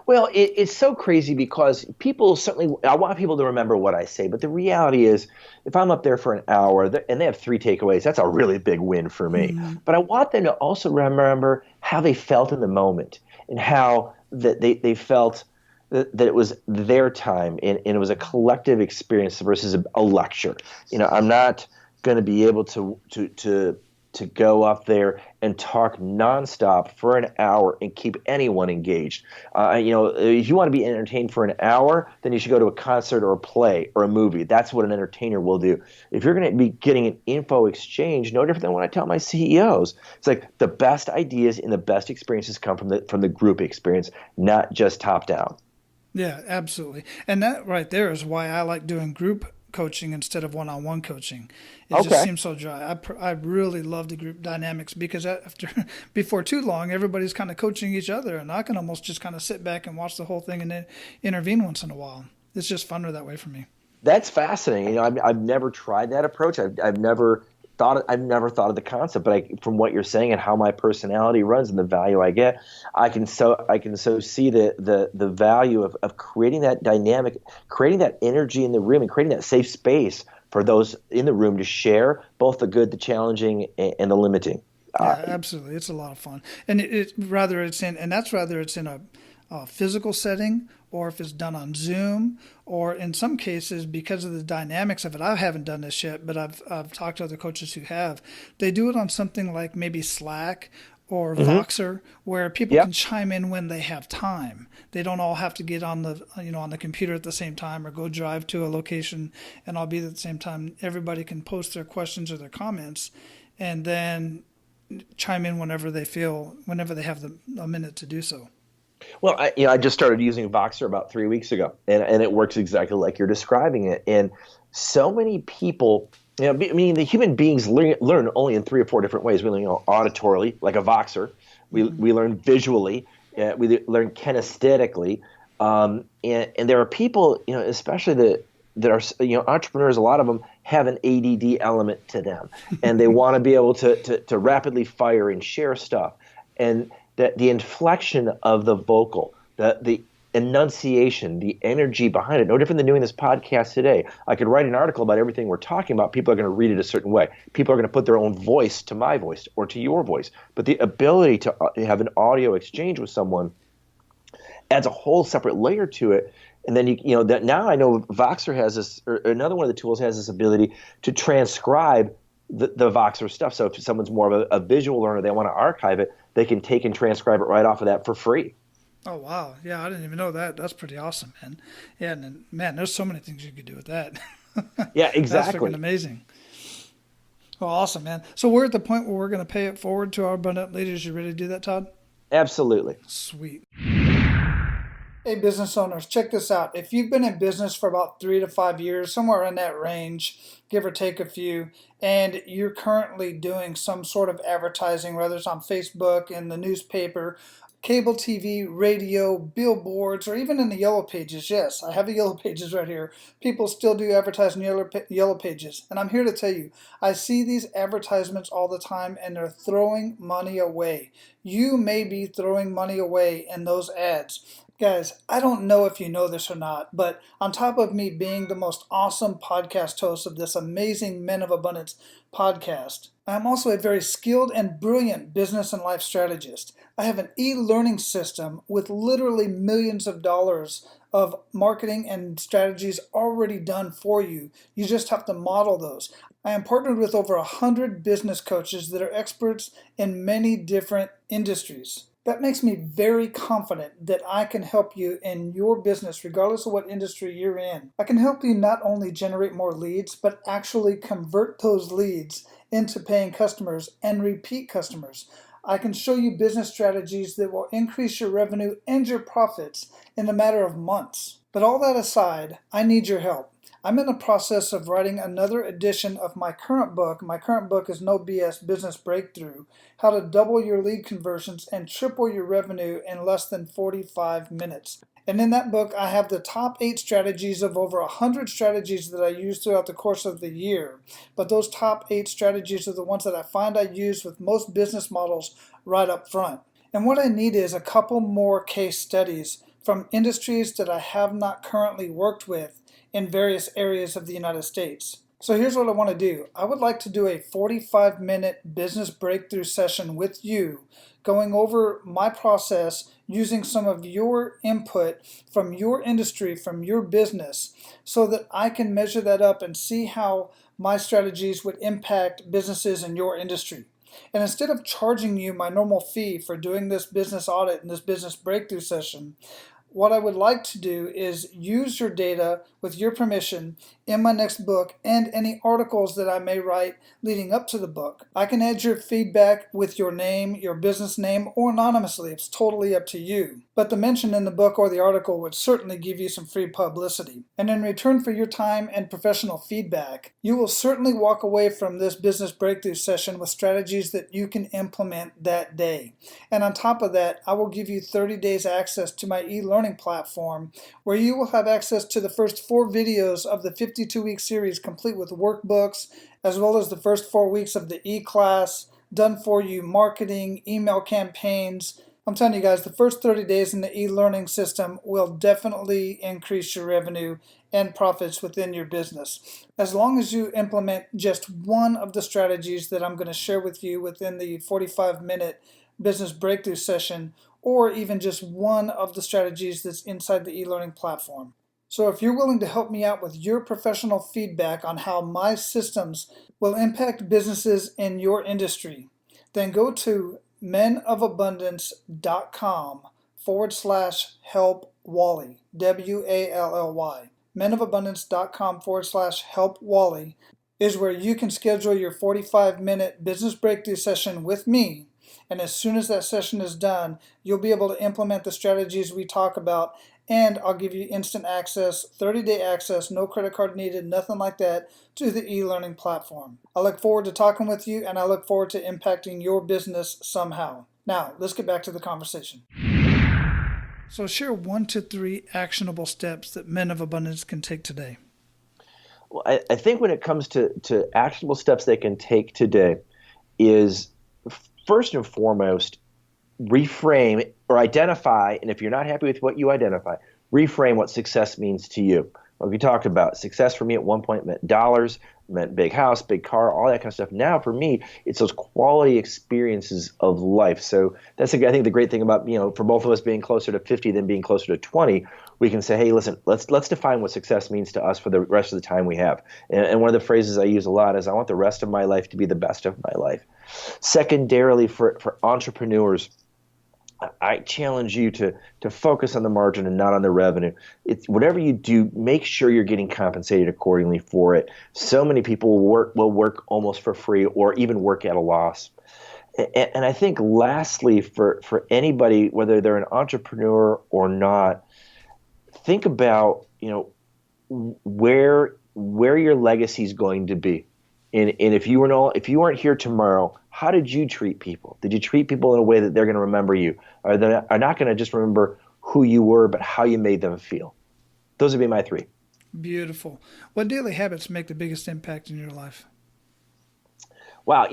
Well, it's so crazy because I want people to remember what I say, but the reality is if I'm up there for an hour and they have 3 takeaways, that's a really big win for me. Mm-hmm. But I want them to also remember how they felt in the moment and how that they felt that it was their time and it was a collective experience versus a lecture. I'm not going to be able to go up there and talk nonstop for an hour and keep anyone engaged. If you want to be entertained for an hour, then you should go to a concert or a play or a movie. That's what an entertainer will do. If you're going to be getting an info exchange, no different than what I tell my CEOs. It's like the best ideas and the best experiences come from the group experience, not just top down. Yeah, absolutely. And that right there is why I like doing group coaching instead of one-on-one coaching. It just seems so dry. I really love the group dynamics because before too long, everybody's kind of coaching each other, and I can almost just kind of sit back and watch the whole thing and then intervene once in a while. It's just funner that way for me. That's fascinating. I've never tried that approach. I've never thought of the concept, but from what you're saying and how my personality runs and the value I get, I can so see the value of creating that dynamic, creating that energy in the room, and creating that safe space for those in the room to share both the good, the challenging, and the limiting. Yeah, absolutely, it's a lot of fun, and whether it's in a physical setting, or if it's done on Zoom, or in some cases, because of the dynamics of it, I haven't done this yet, but I've talked to other coaches who have. They do it on something like maybe Slack or Voxer, where people can chime in when they have time. They don't all have to get on the computer at the same time or go drive to a location and all be there at the same time. Everybody can post their questions or their comments, and then chime in whenever they have a minute to do so. Well, I just started using Voxer about 3 weeks ago, and it works exactly like you're describing it. And so many people, the human beings learn only in 3 or 4 different ways. We learn auditorily, like a Voxer. We learn visually. We learn kinesthetically. And there are people, especially that are entrepreneurs. A lot of them have an ADD element to them, and they want to be able to rapidly fire and share stuff. And the inflection of the vocal, the enunciation, the energy behind it, no different than doing this podcast today. I could write an article about everything we're talking about. People are going to read it a certain way. People are going to put their own voice to my voice or to your voice. But the ability to have an audio exchange with someone adds a whole separate layer to it. And then that now I know Voxer has this, or another one of the tools has this ability to transcribe the Voxer stuff. So if someone's more of a visual learner, they want to archive it, they can take and transcribe it right off of that for free. Oh, wow. Yeah, I didn't even know that. That's pretty awesome, man. Yeah, and then, man, there's so many things you could do with that. Yeah, exactly. That's freaking amazing. Well, awesome, man. So we're at the point where we're going to pay it forward to our abundant leaders. You ready to do that, Todd? Absolutely. Sweet. Hey, business owners, check this out. If you've been in business for about 3 to 5 years, somewhere in that range, give or take a few, and you're currently doing some sort of advertising, whether it's on Facebook, in the newspaper, cable TV, radio, billboards, or even in the yellow pages. Yes, I have the yellow pages right here. People still do advertise in yellow pages. And I'm here to tell you, I see these advertisements all the time, and they're throwing money away. You may be throwing money away in those ads. Guys, I don't know if you know this or not, but on top of me being the most awesome podcast host of this amazing Men of Abundance podcast, I'm also a very skilled and brilliant business and life strategist. I have an e-learning system with literally millions of dollars of marketing and strategies already done for you. You just have to model those. I am partnered with over 100 business coaches that are experts in many different industries. That makes me very confident that I can help you in your business, regardless of what industry you're in. I can help you not only generate more leads, but actually convert those leads into paying customers and repeat customers. I can show you business strategies that will increase your revenue and your profits in a matter of months. But all that aside, I need your help. I'm in the process of writing another edition of my current book. My current book is No BS Business Breakthrough: How to Double Your Lead Conversions and Triple Your Revenue in Less Than 45 Minutes. And in that book, I have the top 8 strategies of over 100 strategies that I use throughout the course of the year. But those top 8 strategies are the ones that I find I use with most business models right up front. And what I need is a couple more case studies from industries that I have not currently worked with in various areas of the United States. So here's what I want to do. I would like to do a 45-minute business breakthrough session with you, going over my process using some of your input from your industry, from your business, so that I can measure that up and see how my strategies would impact businesses in your industry. And instead of charging you my normal fee for doing this business audit and this business breakthrough session, what I would like to do is use your data with your permission in my next book and any articles that I may write leading up to the book. I can add your feedback with your name, your business name, or anonymously. It's totally up to you. But the mention in the book or the article would certainly give you some free publicity. And in return for your time and professional feedback, you will certainly walk away from this business breakthrough session with strategies that you can implement that day. And on top of that, I will give you 30 days access to my e-learning platform, where you will have access to the first 4 videos of the 52-week series, complete with workbooks, as well as the first 4 weeks of the e-class, done for you marketing, email campaigns. I'm telling you guys, the first 30 days in the e-learning system will definitely increase your revenue and profits within your business. As long as you implement just one of the strategies that I'm going to share with you within the 45-minute business breakthrough session, or even just one of the strategies that's inside the e-learning platform. So if you're willing to help me out with your professional feedback on how my systems will impact businesses in your industry, then go to menofabundance.com/help Wally, WALLY. menofabundance.com/help Wally is where you can schedule your 45-minute business breakthrough session with me. And as soon as that session is done, you'll be able to implement the strategies we talk about, and I'll give you instant access, 30-day access, no credit card needed, nothing like that, to the e-learning platform. I look forward to talking with you, and I look forward to impacting your business somehow. Now, let's get back to the conversation. So share 1 to 3 actionable steps that men of abundance can take today. Well, I think when it comes to actionable steps they can take today is, first and foremost, reframe or identify, and if you're not happy with what you identify, reframe what success means to you. Like we talked about, success for me at one point meant dollars, meant big house, big car, all that kind of stuff. Now for me, it's those quality experiences of life. So that's, I think, the great thing about, for both of us being closer to 50 than being closer to 20, we can say, hey, listen, let's define what success means to us for the rest of the time we have. And one of the phrases I use a lot is, I want the rest of my life to be the best of my life. Secondarily, for entrepreneurs, I challenge you to focus on the margin and not on the revenue. It's whatever you do, make sure you're getting compensated accordingly for it. So many people will work almost for free or even work at a loss. And I think lastly, for anybody, whether they're an entrepreneur or not, think about where your legacy is going to be. And if you weren't here tomorrow, how did you treat people? Did you treat people in a way that they're going to remember you? Or they are not going to just remember who you were, but how you made them feel? Those would be my 3. Beautiful. What daily habits make the biggest impact in your life? Wow.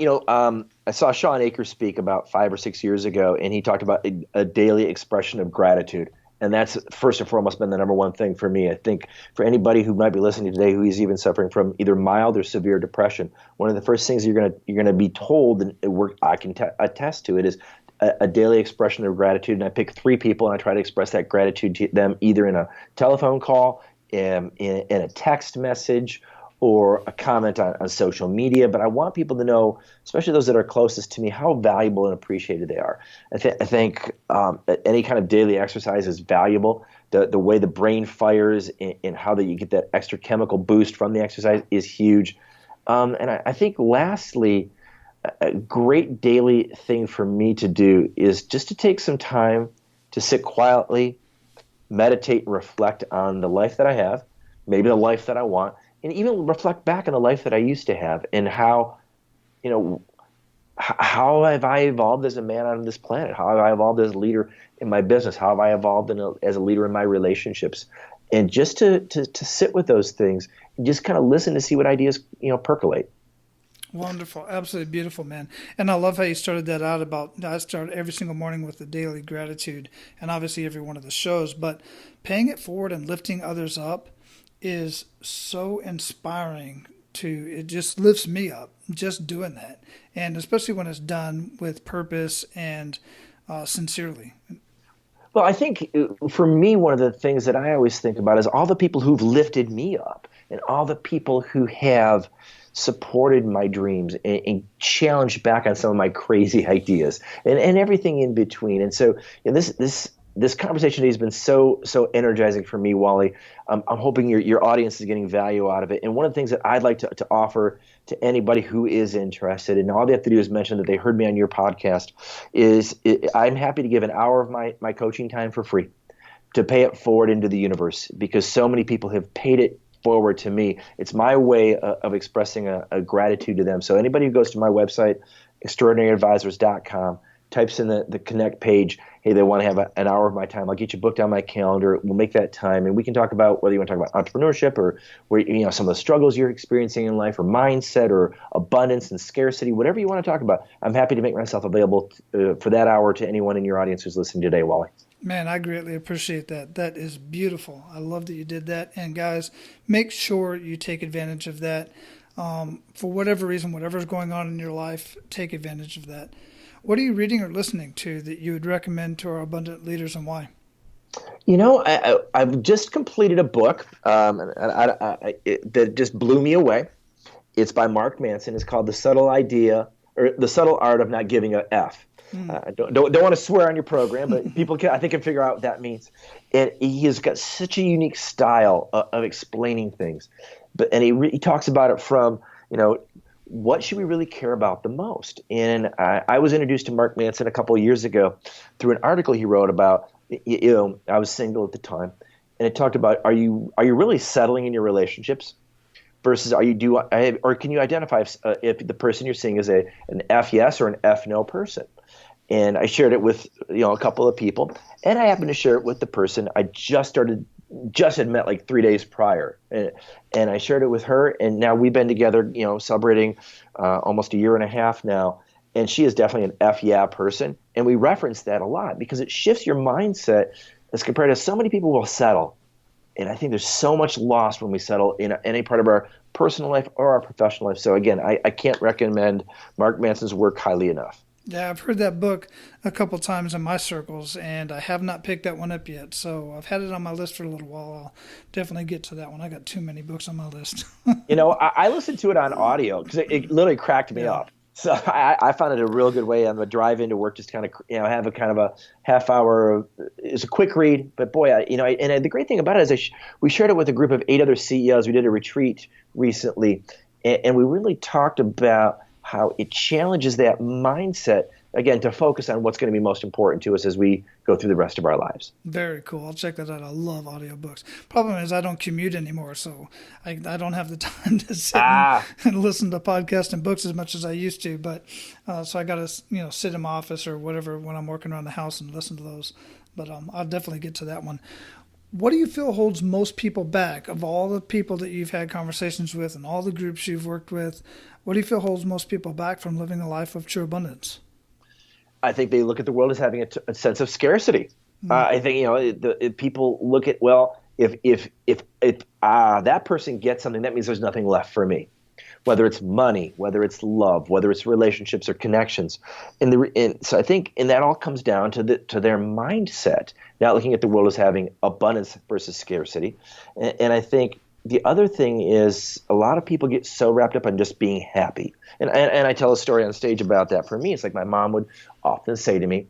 I saw Sean Akers speak about 5 or 6 years ago, and he talked about a daily expression of gratitude. And that's first and foremost been the number one thing for me. I think for anybody who might be listening today who is even suffering from either mild or severe depression, one of the first things you're gonna be told, and I can attest to it, is a daily expression of gratitude. And I pick 3 people and I try to express that gratitude to them either in a telephone call, in a text message, or a comment on social media. But I want people to know, especially those that are closest to me, how valuable and appreciated they are. I think any kind of daily exercise is valuable. The way the brain fires and how that you get that extra chemical boost from the exercise is huge. And I think lastly, a great daily thing for me to do is just to take some time to sit quietly, meditate, and reflect on the life that I have, maybe the life that I want, and even reflect back on the life that I used to have and how have I evolved as a man on this planet? How have I evolved as a leader in my business? How have I evolved as a leader in my relationships? And just to sit with those things and just kind of listen to see what ideas, percolate. Wonderful. Absolutely beautiful, man. And I love how you started that out about, I start every single morning with the daily gratitude and obviously every one of the shows, but paying it forward and lifting others up is so inspiring it just lifts me up just doing that. And especially when it's done with purpose and sincerely. Well, I think for me, one of the things that I always think about is all the people who've lifted me up and all the people who have supported my dreams and challenged back on some of my crazy ideas and everything in between. And so this conversation today has been so energizing for me, Wally. I'm hoping your audience is getting value out of it. And one of the things that I'd like to offer to anybody who is interested, and all they have to do is mention that they heard me on your podcast, is I'm happy to give an hour of my coaching time for free to pay it forward into the universe, because so many people have paid it forward to me. It's my way of expressing a gratitude to them. So anybody who goes to my website, extraordinaryadvisors.com, types in the connect page, hey, they want to have an hour of my time, I'll get you booked on my calendar. We'll make that time, and we can talk about whether you want to talk about entrepreneurship or where some of the struggles you're experiencing in life, or mindset, or abundance and scarcity, whatever you want to talk about. I'm happy to make myself available for that hour to anyone in your audience who's listening today, Wally. Man, I greatly appreciate that. That is beautiful. I love that you did that. And guys, make sure you take advantage of that. For whatever reason, whatever's going on in your life, take advantage of that. What are you reading or listening to that you would recommend to our abundant leaders, and why? I've just completed a book that just blew me away. It's by Mark Manson. It's called The Subtle Art of Not Giving a F. I don't want to swear on your program, but people can figure out what that means. And he has got such a unique style of explaining things. And he talks about it from, what should we really care about the most? And I was introduced to Mark Manson a couple of years ago through an article he wrote about, I was single at the time, and it talked about, are you really settling in your relationships versus can you identify if the person you're seeing is an F yes or an F no person? And I shared it with a couple of people, and I happened to share it with the person I just had met like 3 days prior, and I shared it with her, and now we've been together, celebrating almost a year and a half now, and she is definitely an F yeah person, and we reference that a lot because it shifts your mindset as compared to so many people will settle, and I think there's so much lost when we settle in any part of our personal life or our professional life. So again, I can't recommend Mark Manson's work highly enough. Yeah, I've heard that book a couple times in my circles, and I have not picked that one up yet. So I've had it on my list for a little while. I'll definitely get to that one. I got too many books on my list. I listened to it on audio because it literally cracked me up. So I found it a real good way on the drive into work, just kind of have a kind of a half hour. It's a quick read, but boy, the great thing about it is we shared it with a group of 8 other CEOs. We did a retreat recently, and we really talked about how it challenges that mindset, again, to focus on what's going to be most important to us as we go through the rest of our lives. Very cool. I'll check that out. I love audiobooks. Problem is I don't commute anymore, so I don't have the time to sit and listen to podcasts and books as much as I used to. But so I got to sit in my office or whatever when I'm working around the house and listen to those. But I'll definitely get to that one. What do you feel holds most people back of all the people that you've had conversations with and all the groups you've worked with? What do you feel holds most people back from living a life of true abundance? I think they look at the world as having a sense of scarcity. I think if people look at, well, if that person gets something, that means there's nothing left for me. Whether it's money, whether it's love, whether it's relationships or connections, and so I think, and that all comes down to their mindset. Not looking at the world as having abundance versus scarcity, and I think the other thing is a lot of people get so wrapped up on just being happy, and I tell a story on stage about that. For me, it's like my mom would often say to me,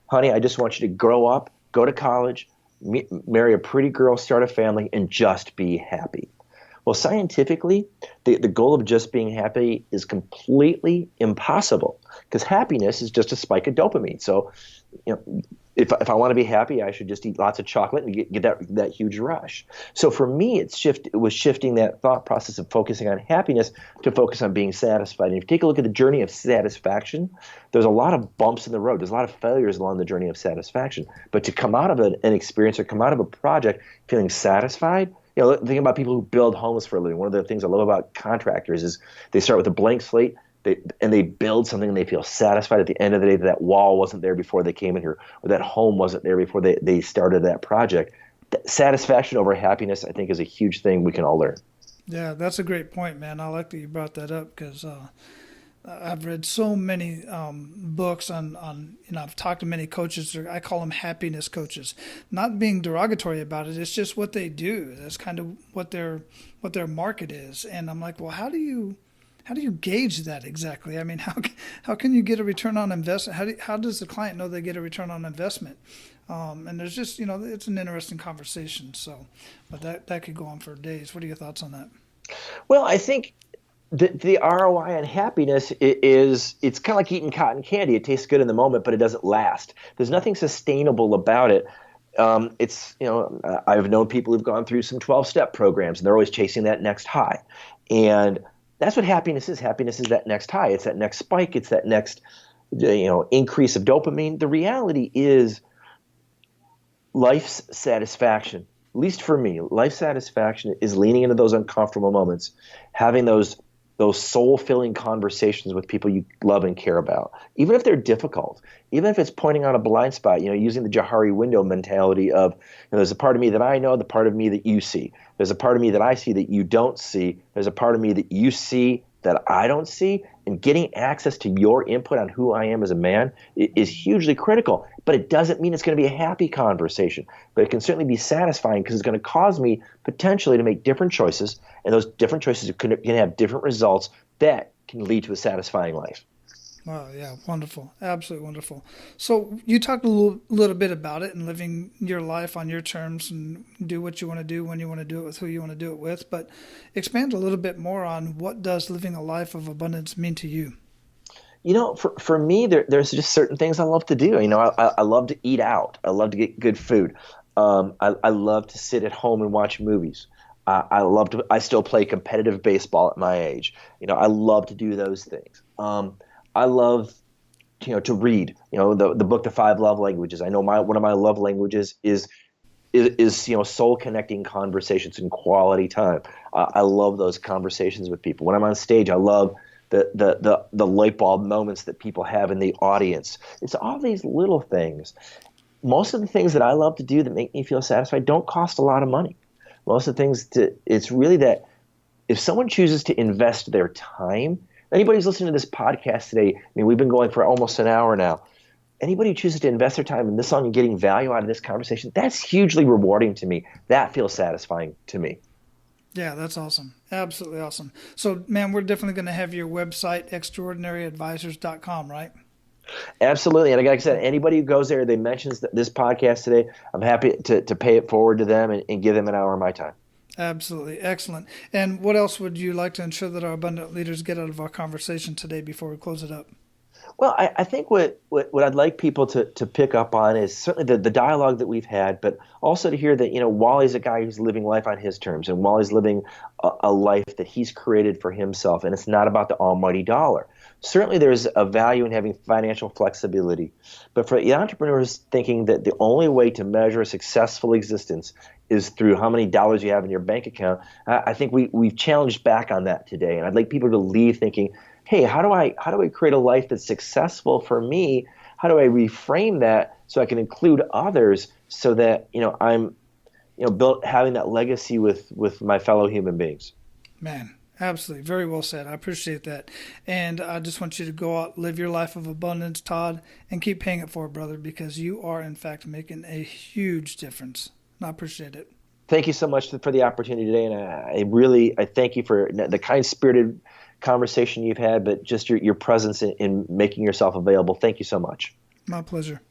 "Honey, I just want you to grow up, go to college, marry a pretty girl, start a family, and just be happy." Well, scientifically, the goal of just being happy is completely impossible, because happiness is just a spike of dopamine. So, if I want to be happy, I should just eat lots of chocolate and get that huge rush. So for me, it was shifting that thought process of focusing on happiness to focus on being satisfied. And if you take a look at the journey of satisfaction, there's a lot of bumps in the road. There's a lot of failures along the journey of satisfaction. But to come out of an experience or come out of a project feeling satisfied, think about people who build homes for a living. One of the things I love about contractors is they start with a blank slate, and they build something and they feel satisfied at the end of the day that wall wasn't there before they came in here, or that home wasn't there before they started that project. Satisfaction over happiness, I think, is a huge thing we can all learn. Yeah, that's a great point, man. I like that you brought that up, because I've read so many books on I've talked to many coaches. I call them happiness coaches. Not being derogatory about it, it's just what they do. That's kind of what their market is. And I'm like, well, how do you gauge that exactly? I mean, how can you get a return on investment? How does the client know they get a return on investment? And there's just, it's an interesting conversation. So, but that could go on for days. What are your thoughts on that? Well, I think the ROI on happiness it's kind of like eating cotton candy. It tastes good in the moment, but it doesn't last. There's nothing sustainable about it. I've known people who've gone through some 12-step programs, and they're always chasing that next high. And that's what happiness is. Happiness is that next high. It's that next spike. It's that next, increase of dopamine. The reality is life's satisfaction, at least for me, life satisfaction is leaning into those uncomfortable moments, having those soul-filling conversations with people you love and care about, even if they're difficult, even if it's pointing out a blind spot, using the Johari window mentality of, there's a part of me that I know, the part of me that you see. There's a part of me that I see that you don't see. There's a part of me that you see that I don't see, and getting access to your input on who I am as a man is hugely critical. But it doesn't mean it's going to be a happy conversation, but it can certainly be satisfying, because it's going to cause me potentially to make different choices, and those different choices can have different results that can lead to a satisfying life. Wow, yeah, wonderful. Absolutely wonderful. So you talked a little bit about it and living your life on your terms and do what you want to do when you want to do it with who you want to do it with, but expand a little bit more on what does living a life of abundance mean to you? For me, there's just certain things I love to do. I love to eat out. I love to get good food. I love to sit at home and watch movies. I still play competitive baseball at my age. I love to do those things. I love, to read, the book, The 5 Love Languages. I know one of my love languages is soul connecting conversations and quality time. I love those conversations with people. When I'm on stage, I love the light bulb moments that people have in the audience. It's all these little things. Most of the things that I love to do that make me feel satisfied don't cost a lot of money. Most of the things it's really that if someone chooses to invest their time. Anybody who's listening to this podcast today, we've been going for almost an hour now. Anybody who chooses to invest their time in this song and getting value out of this conversation, that's hugely rewarding to me. That feels satisfying to me. Yeah, that's awesome. Absolutely awesome. So, man, we're definitely going to have your website, extraordinaryadvisors.com, right? Absolutely. And like I said, anybody who goes there, they mentions this podcast today, I'm happy to pay it forward to them and give them an hour of my time. Absolutely. Excellent. And what else would you like to ensure that our abundant leaders get out of our conversation today before we close it up? Well, I think what I'd like people to pick up on is certainly the dialogue that we've had, but also to hear that, Wally's a guy who's living life on his terms, and Wally's living a life that he's created for himself, and it's not about the almighty dollar. Certainly there's a value in having financial flexibility, but for the entrepreneurs thinking that the only way to measure a successful existence is through how many dollars you have in your bank account, I think we've challenged back on that today, and I'd like people to leave thinking, hey, how do I create a life that's successful for me? how do I reframe that so I can include others so that, I'm, having that legacy with my fellow human beings. Man, absolutely. Very well said. I appreciate that. And I just want you to go out, live your life of abundance, Todd, and keep paying it forward, brother, because you are, in fact, making a huge difference. And I appreciate it. Thank you so much for the opportunity today. And I thank you for the kind-spirited conversation you've had, but just your presence in making yourself available. Thank you so much. My pleasure.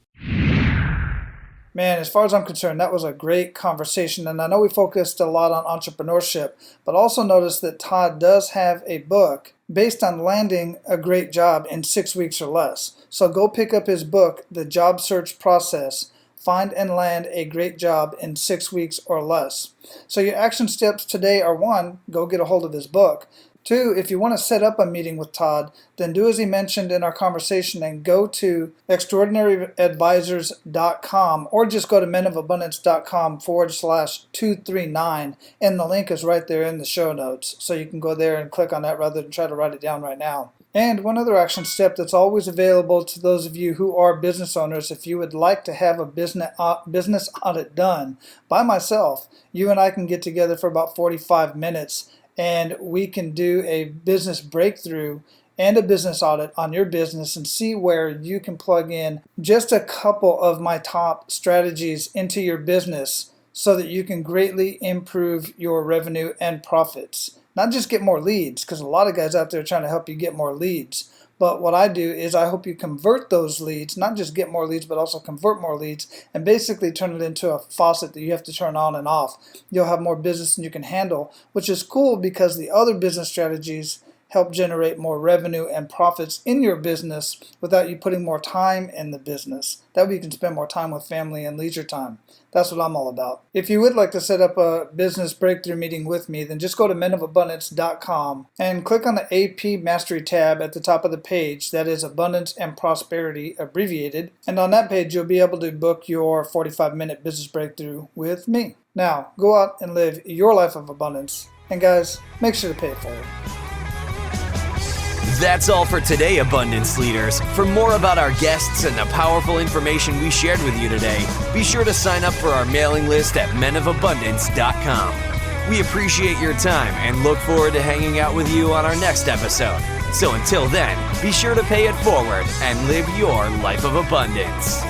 Man, as far as I'm concerned, that was a great conversation. And I know we focused a lot on entrepreneurship, but also notice that Todd does have a book based on landing a great job in 6 weeks or less. So go pick up his book, The Job Search Process. Find and land a great job in 6 weeks or less. So your action steps today are: 1, go get a hold of his book. 2, if you want to set up a meeting with Todd, then do as he mentioned in our conversation and go to extraordinaryadvisors.com or just go to menofabundance.com/239, and the link is right there in the show notes. So you can go there and click on that rather than try to write it down right now. And one other action step that's always available to those of you who are business owners: if you would like to have a business audit done by myself, you and I can get together for about 45 minutes and we can do a business breakthrough and a business audit on your business and see where you can plug in just a couple of my top strategies into your business so that you can greatly improve your revenue and profits. Not just get more leads, because a lot of guys out there are trying to help you get more leads. But what I do is I hope you convert those leads, not just get more leads, but also convert more leads and basically turn it into a faucet that you have to turn on and off. You'll have more business than you can handle, which is cool because the other business strategies help generate more revenue and profits in your business without you putting more time in the business. That way you can spend more time with family and leisure time. That's what I'm all about. If you would like to set up a business breakthrough meeting with me, then just go to menofabundance.com and click on the AP Mastery tab at the top of the page. That is Abundance and Prosperity abbreviated. And on that page, you'll be able to book your 45-minute business breakthrough with me. Now, go out and live your life of abundance. And guys, make sure to pay it forward. That's all for today, Abundance Leaders. For more about our guests and the powerful information we shared with you today, be sure to sign up for our mailing list at menofabundance.com. We appreciate your time and look forward to hanging out with you on our next episode. So until then, be sure to pay it forward and live your life of abundance.